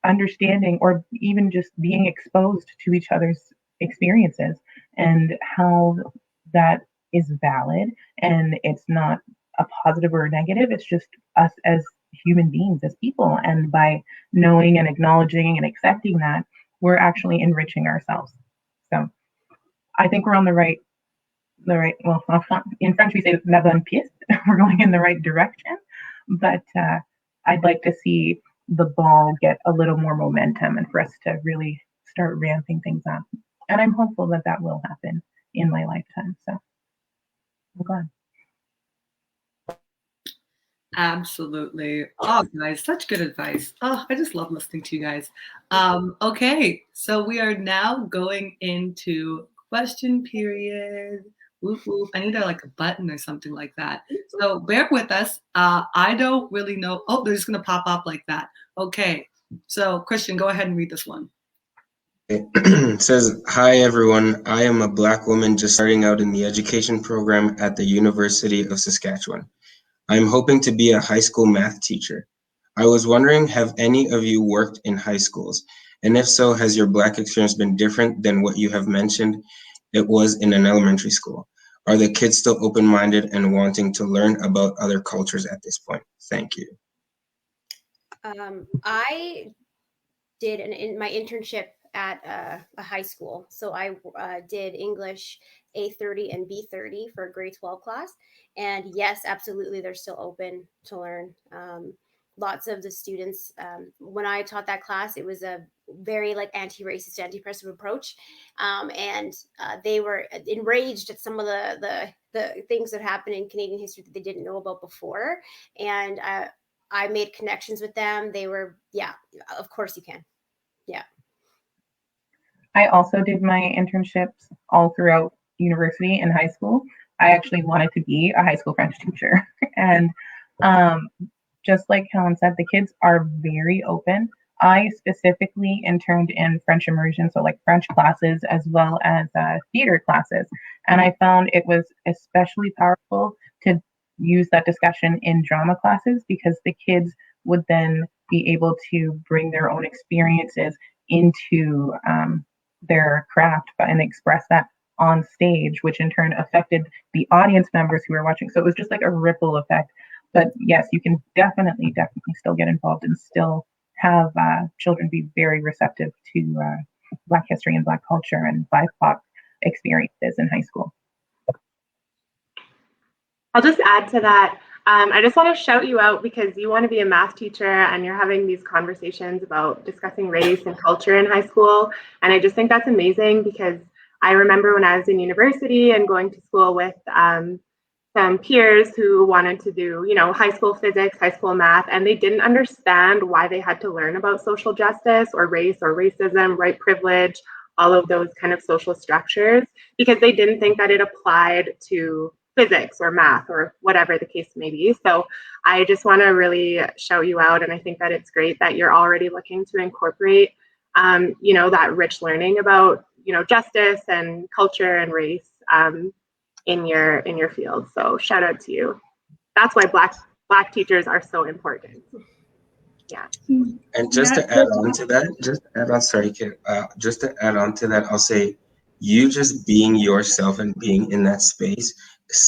Speaker 6: understanding, or even just being exposed to each other's experiences and how that is valid, and it's not a positive or a negative. It's just us as human beings, as people, and by knowing and acknowledging and accepting that, we're actually enriching ourselves. So I think we're on the right, well, in French we say la bonne piste. We're going in the right direction, but I'd like to see the ball get a little more momentum and for us to really start ramping things up. And I'm hopeful that that will happen in my lifetime. So I'm glad.
Speaker 1: Absolutely. Oh, guys, such good advice. Oh, I just love listening to you guys. Okay, so we are now going into question period. Whoop, whoop. I need a button or something like that. So bear with us. I don't really know. Oh, they're just going to pop up like that. Okay, so Christian, go ahead and read this one.
Speaker 2: It says, hi everyone, I am a Black woman just starting out in the education program at the University of Saskatchewan. I'm hoping to be a high school math teacher. I was wondering, have any of you worked in high schools? And if so, has your Black experience been different than what you have mentioned it was in an elementary school? Are the kids still open-minded and wanting to learn about other cultures at this point? Thank you.
Speaker 3: I did in my internship at a high school. So I did English A30 and B30 for a grade 12 class. And yes, absolutely, they're still open to learn. Lots of the students, when I taught that class, it was a very like anti-racist, anti-oppressive approach. And they were enraged at some of the things that happened in Canadian history that they didn't know about before. And I made connections with them. They were, yeah, of course you can. Yeah.
Speaker 6: I also did my internships all throughout university and high school. I actually wanted to be a high school French teacher. And just like Helen said, the kids are very open. I specifically interned in French immersion, so like French classes as well as theater classes. And I found it was especially powerful to use that discussion in drama classes because the kids would then be able to bring their own experiences into their craft and express that on stage, which in turn affected the audience members who were watching. So it was just like a ripple effect. But yes, you can definitely still get involved and still have children be very receptive to Black history and Black culture and BIPOC experiences in high school.
Speaker 4: I'll just add to that. I just want to shout you out because you want to be a math teacher and you're having these conversations about discussing race and culture in high school. And I just think that's amazing because I remember when I was in university and going to school with some peers who wanted to do, you know, high school physics, high school math, and they didn't understand why they had to learn about social justice or race or racism, white privilege, all of those kind of social structures, because they didn't think that it applied to physics or math or whatever the case may be. So I just want to really shout you out. And I think that it's great that you're already looking to incorporate, you know, that rich learning about, you know, justice and culture and race in your field. So shout out to you. That's why Black teachers are so important. Yeah.
Speaker 2: And just to add on to that, just to add on to that, I'll say you just being yourself and being in that space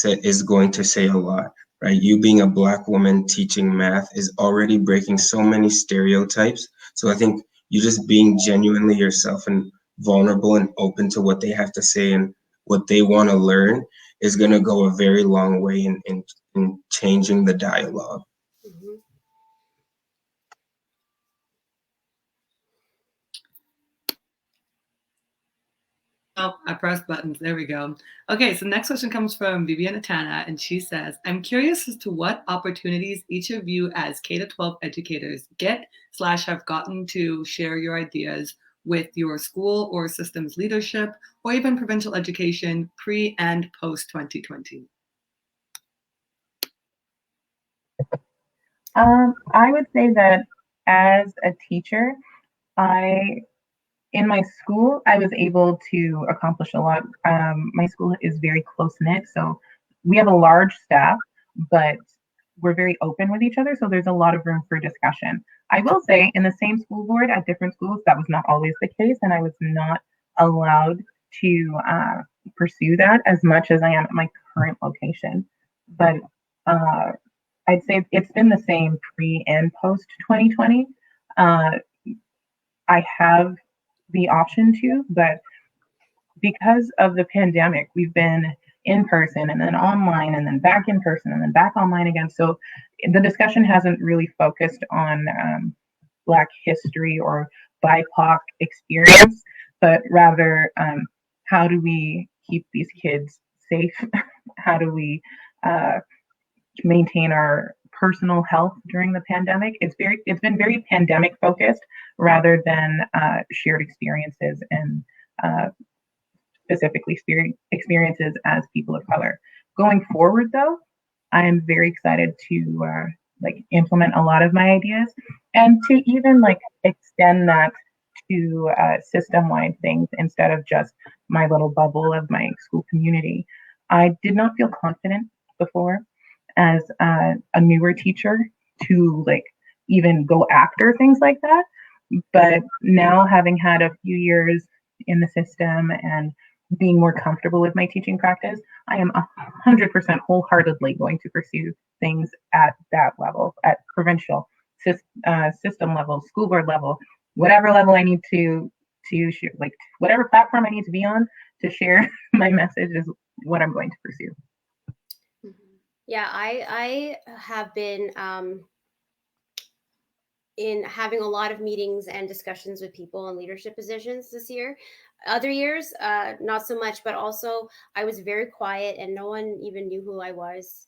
Speaker 2: is going to say a lot, right? You being a Black woman teaching math is already breaking so many stereotypes. So I think you just being genuinely yourself and vulnerable and open to what they have to say and what they want to learn is going to go a very long way in changing the dialogue.
Speaker 3: Mm-hmm.
Speaker 1: Oh, I pressed buttons. There we go. Okay, so the next question comes from Viviana Tana, and she says, I'm curious as to what opportunities each of you as K-12 educators get/have gotten to share your ideas with your school or systems leadership, or even provincial education pre and post 2020.
Speaker 6: I would say that as a teacher, in my school, I was able to accomplish a lot. My school is very close knit, so we have a large staff, but we're very open with each other. So there's a lot of room for discussion. I will say, in the same school board at different schools, that was not always the case, and I was not allowed to pursue that as much as I am at my current location. But I'd say it's been the same pre and post 2020. I have the option to, but because of the pandemic, we've been in person and then online and then back in person and then back online again. So the discussion hasn't really focused on Black history or BIPOC experience, but rather how do we keep these kids safe? How do we maintain our personal health during the pandemic? It's been very pandemic focused rather than shared experiences and specifically experiences as people of color. Going forward, though, I am very excited to implement a lot of my ideas and to even extend that to system-wide things instead of just my little bubble of my school community. I did not feel confident before as a newer teacher to like even go after things like that. But now, having had a few years in the system and being more comfortable with my teaching practice, I am 100% wholeheartedly going to pursue things at that level, at provincial system level, school board level, whatever level I need to share, like whatever platform I need to be on to share my message is what I'm going to pursue.
Speaker 3: Yeah, I have been in having a lot of meetings and discussions with people in leadership positions this year. Other years, not so much, but also I was very quiet and no one even knew who I was.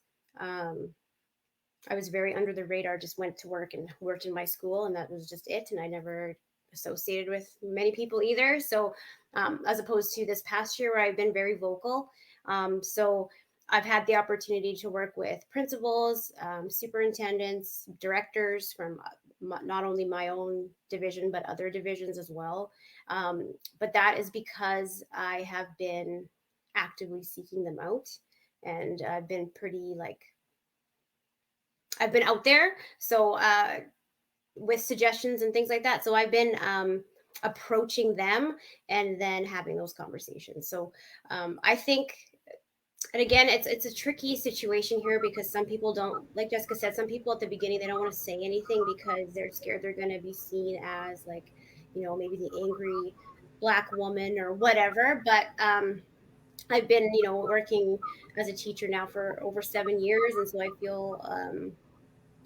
Speaker 3: I was very under the radar, just went to work and worked in my school, and that was just it. And I never associated with many people either. So as opposed to this past year where I've been very vocal. So I've had the opportunity to work with principals, superintendents, directors from not only my own division, but other divisions as well. But that is because I have been actively seeking them out, and I've been pretty I've been out there. So with suggestions and things like that. So I've been approaching them and then having those conversations. So I think, and again, it's a tricky situation here because some people don't, like Jessica said, some people at the beginning, they don't want to say anything because they're scared they're going to be seen as like, you know, maybe the angry Black woman or whatever. But I've been, you know, working as a teacher now for over 7 years. And so I feel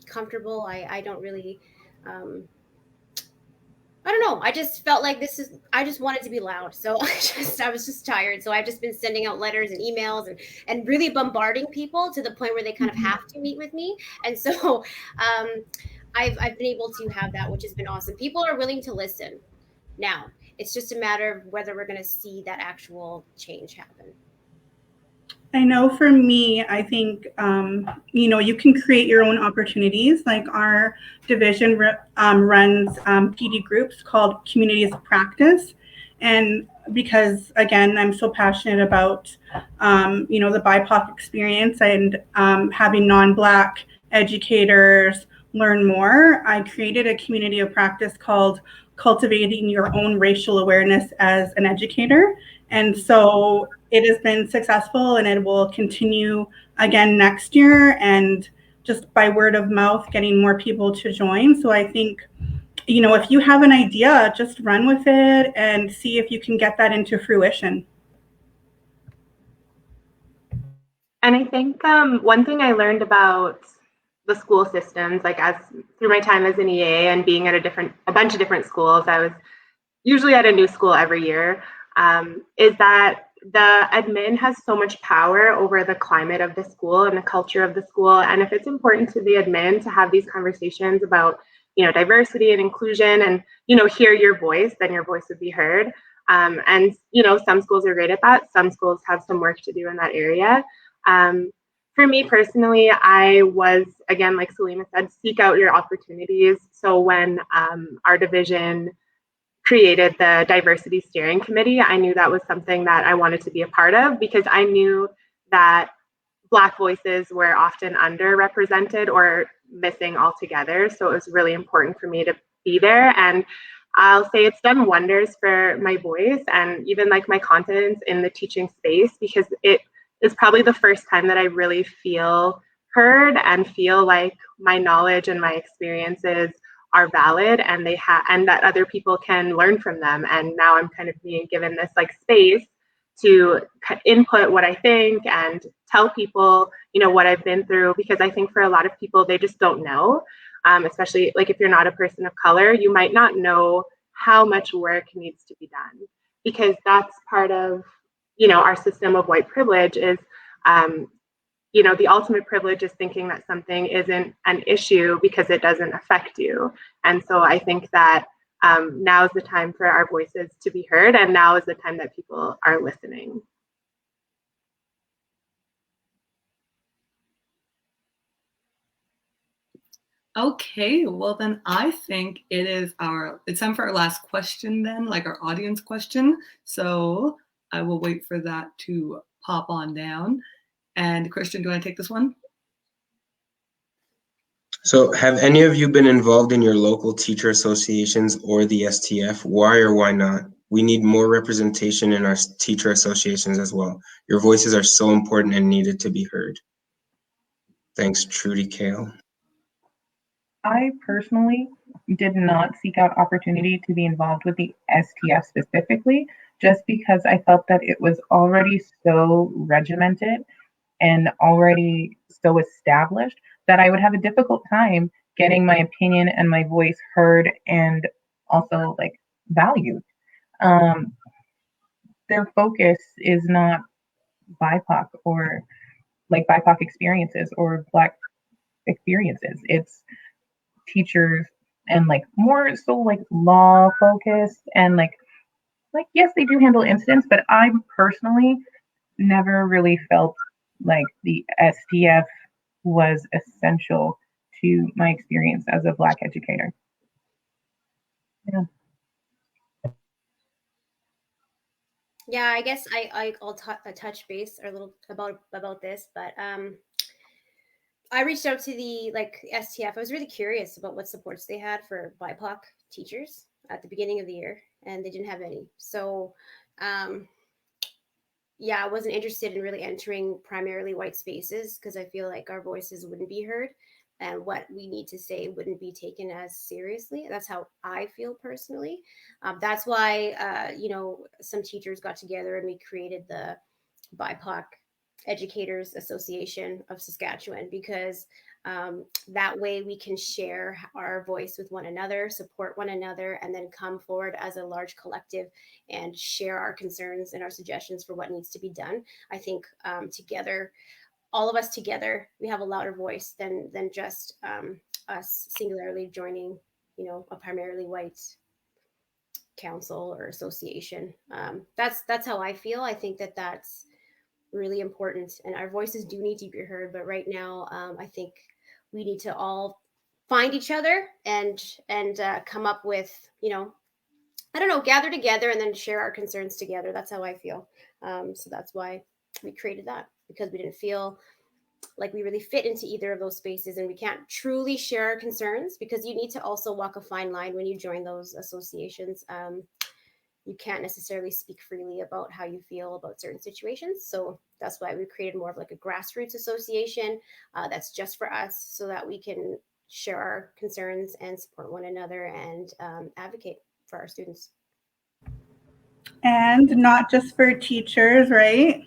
Speaker 3: comfortable. I don't really, I don't know. I just felt like I just wanted to be loud. So I was just tired. So I've just been sending out letters and emails and really bombarding people to the point where they kind of have to meet with me. And so I've been able to have that, which has been awesome. People are willing to listen now. It's just a matter of whether we're going to see that actual change happen.
Speaker 5: I know for me, I think, you know, you can create your own opportunities. Like our division runs PD groups called Communities of Practice. And because, again, I'm so passionate about, you know, the BIPOC experience and having non-Black educators learn more, I created a community of practice called Cultivating Your Own Racial Awareness as an Educator. And so it has been successful and it will continue again next year, and just by word of mouth, getting more people to join. So I think, you know, if you have an idea, just run with it and see if you can get that into fruition.
Speaker 4: And I think one thing I learned about the school systems, like as through my time as an EA and being at a bunch of different schools, I was usually at a new school every year, is that the admin has so much power over the climate of the school and the culture of the school. And if it's important to the admin to have these conversations about, you know, diversity and inclusion and, you know, hear your voice, then your voice would be heard. And, you know, some schools are great at that. Some schools have some work to do in that area. For me personally, I was, again, like Salema said, seek out your opportunities. So when our division created the diversity steering committee, I knew that was something that I wanted to be a part of because I knew that Black voices were often underrepresented or missing altogether. So it was really important for me to be there. And I'll say it's done wonders for my voice and even like my confidence in the teaching space, because it is probably the first time that I really feel heard and feel like my knowledge and my experiences are valid and and that other people can learn from them. And now I'm kind of being given this like space to input what I think and tell people, you know, what I've been through, because I think for a lot of people, they just don't know, especially like if you're not a person of color, you might not know how much work needs to be done, because that's part of, you know, our system of white privilege is, you know, the ultimate privilege is thinking that something isn't an issue because it doesn't affect you. And so I think that now is the time for our voices to be heard, and now is the time that people are listening.
Speaker 1: Okay, well then I think it's time for our last question then, like our audience question. So I will wait for that to pop on down. And Christian, do you want to take this one?
Speaker 2: So have any of you been involved in your local teacher associations or the STF? Why or why not? We need more representation in our teacher associations as well. Your voices are so important and needed to be heard. Thanks, Trudy Kale.
Speaker 6: I personally did not seek out opportunity to be involved with the STF specifically, just because I felt that it was already so regimented and already so established that I would have a difficult time getting my opinion and my voice heard and also like valued. Their focus is not BIPOC or like BIPOC experiences or Black experiences. It's teachers and like more so like law focused and like yes, they do handle incidents, but I personally never really felt like the STF was essential to my experience as a Black educator. Yeah.
Speaker 3: Yeah, I guess I'll touch base a little about this, but I reached out to the STF. I was really curious about what supports they had for BIPOC teachers at the beginning of the year, and they didn't have any. So, yeah, I wasn't interested in really entering primarily white spaces because I feel like our voices wouldn't be heard and what we need to say wouldn't be taken as seriously. That's how I feel personally. That's why, some teachers got together and we created the BIPOC Educators Association of Saskatchewan, because that way we can share our voice with one another, support one another, and then come forward as a large collective and share our concerns and our suggestions for what needs to be done. I think together, all of us together, we have a louder voice than just us singularly joining, a primarily white council or association. That's how I feel. I think that's really important, and our voices do need to be heard. But right now, I think we need to all find each other and come up with, I don't know, gather together and then share our concerns together. That's how I feel. So that's why we created that, because we didn't feel like we really fit into either of those spaces, and we can't truly share our concerns because you need to also walk a fine line when you join those associations. You can't necessarily speak freely about how you feel about certain situations. So that's why we created more of like a grassroots association that's just for us, so that we can share our concerns and support one another and advocate for our students.
Speaker 5: And not just for teachers, right?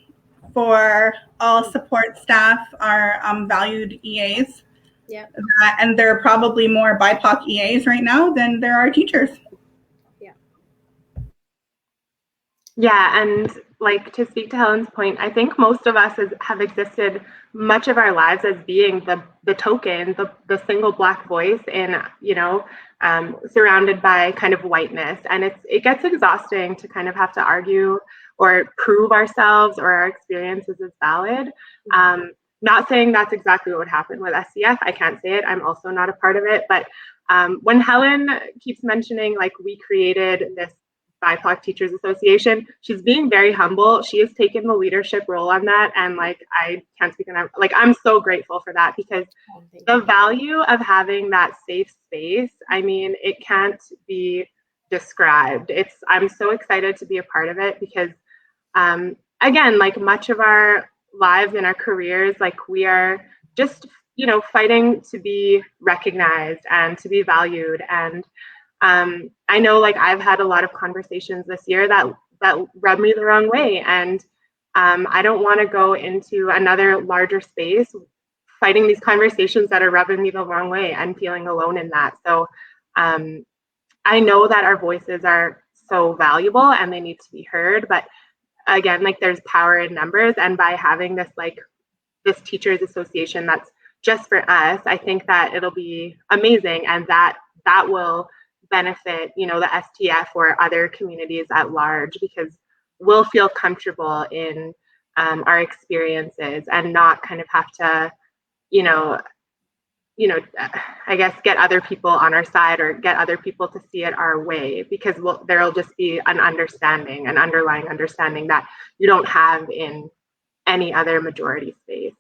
Speaker 5: For all support staff, our valued EAs.
Speaker 3: Yeah.
Speaker 5: And there are probably more BIPOC EAs right now than there are teachers.
Speaker 4: Yeah, and like to speak to Helen's point, I think most of us have existed much of our lives as being the token, the single Black voice in, surrounded by kind of whiteness. And it gets exhausting to kind of have to argue or prove ourselves or our experiences as valid. Not saying that's exactly what would happen with SCF. I can't say it. I'm also not a part of it. But when Helen keeps mentioning, like, we created this BIPOC Teachers Association, she's being very humble. She has taken the leadership role on that, and like, I can't speak enough. Like, I'm so grateful for that, because the value of having that safe space, I mean, it can't be described. I'm so excited to be a part of it, because again, like, much of our lives and our careers, like, we are just, fighting to be recognized and to be valued. And I know, like, I've had a lot of conversations this year that rubbed me the wrong way, and I don't want to go into another larger space fighting these conversations that are rubbing me the wrong way and feeling alone in that. So I know that our voices are so valuable and they need to be heard, but again, like, there's power in numbers, and by having this teachers association that's just for us, I think that it'll be amazing, and that will benefit, the STF or other communities at large, because we'll feel comfortable in our experiences and not kind of have to, I guess get other people on our side or get other people to see it our way, because there'll just be an underlying understanding that you don't have in any other majority space.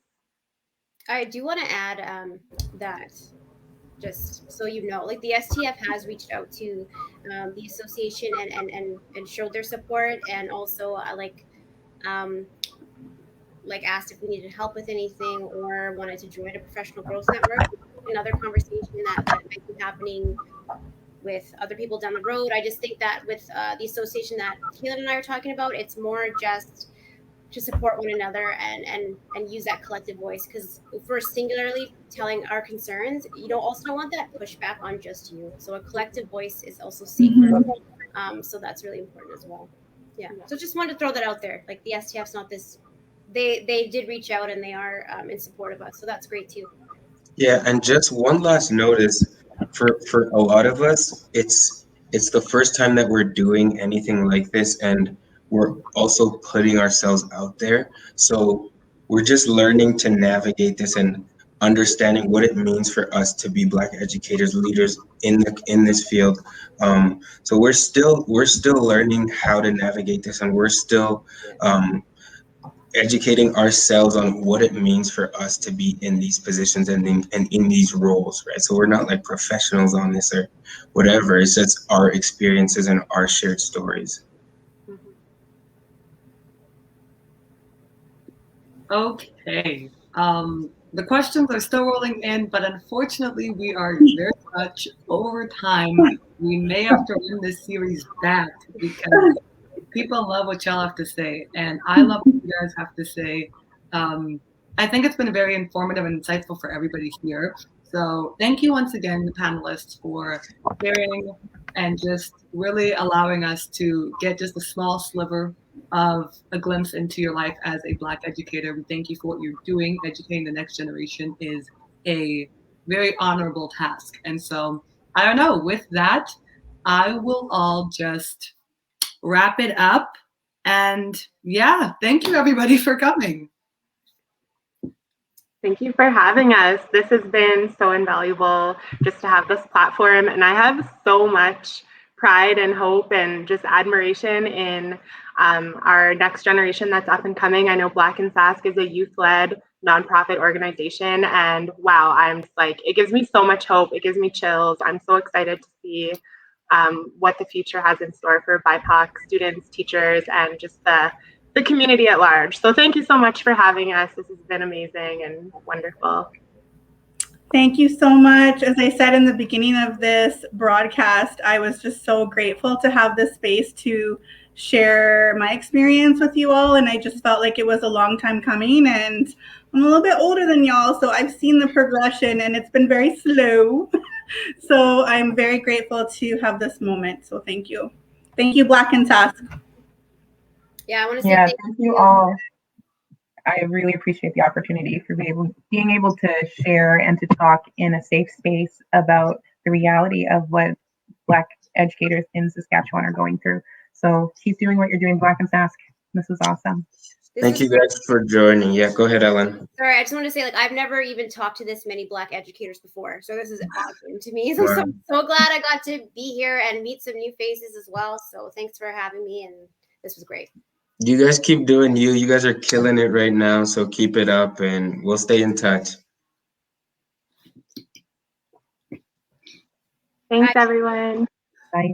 Speaker 3: I do want to add that, just so you know, like the STF has reached out to the association and showed their support, and also asked if we needed help with anything or wanted to join a professional growth network. Another conversation that might be happening with other people down the road. I just think that with the association that Keilyn and I are talking about, it's more just to support one another and use that collective voice, because if we're singularly telling our concerns, you don't also want that pushback on just you. So a collective voice is also safer. So that's really important as well. Yeah. So just wanted to throw that out there. Like the STF's not this. They did reach out and they are in support of us. So that's great too.
Speaker 2: Yeah, and just one last note is for a lot of us, it's the first time that we're doing anything like this, and we're also putting ourselves out there. So we're just learning to navigate this and understanding what it means for us to be Black educators, leaders in this field. So we're still learning how to navigate this, and we're still educating ourselves on what it means for us to be in these positions and in these roles, right? So we're not like professionals on this or whatever. It's just our experiences and our shared stories.
Speaker 1: Okay. The questions are still rolling in, but unfortunately we are very much over time. We may have to run this series back because people love what y'all have to say, and I love what you guys have to say. I think it's been very informative and insightful for everybody here. So thank you once again, the panelists, for sharing and just really allowing us to get just a small sliver of a glimpse into your life as a Black educator. We thank you for what you're doing. Educating the next generation is a very honorable task. And so, I don't know, with that, I will all just wrap it up. And yeah, thank you everybody for coming.
Speaker 4: Thank you for having us. This has been so invaluable just to have this platform. And I have so much pride and hope and just admiration in our next generation that's up and coming. I know Black in Sask is a youth-led nonprofit organization. And wow, I'm just like, it gives me so much hope. It gives me chills. I'm so excited to see what the future has in store for BIPOC students, teachers, and just the community at large. So thank you so much for having us. This has been amazing and wonderful.
Speaker 5: Thank you so much. As I said in the beginning of this broadcast, I was just so grateful to have this space to share my experience with you all. And I just felt like it was a long time coming, and I'm a little bit older than y'all, so I've seen the progression and it's been very slow. So I'm very grateful to have this moment. So thank you. Thank you, Black in Sask.
Speaker 3: Yeah, I want to say
Speaker 6: thank you all. I really appreciate the opportunity for being able to share and to talk in a safe space about the reality of what Black educators in Saskatchewan are going through. So keep doing what you're doing, Black in Sask. This was awesome.
Speaker 2: Thank you guys for joining. Yeah, go ahead, Ellen.
Speaker 3: Sorry, I just want to say, like, I've never even talked to this many Black educators before, so this is awesome to me. So I'm so glad I got to be here and meet some new faces as well. So thanks for having me, and this was great.
Speaker 2: You guys keep doing you. You guys are killing it right now, so keep it up, and we'll stay in touch.
Speaker 4: Thanks, everyone.
Speaker 6: Bye.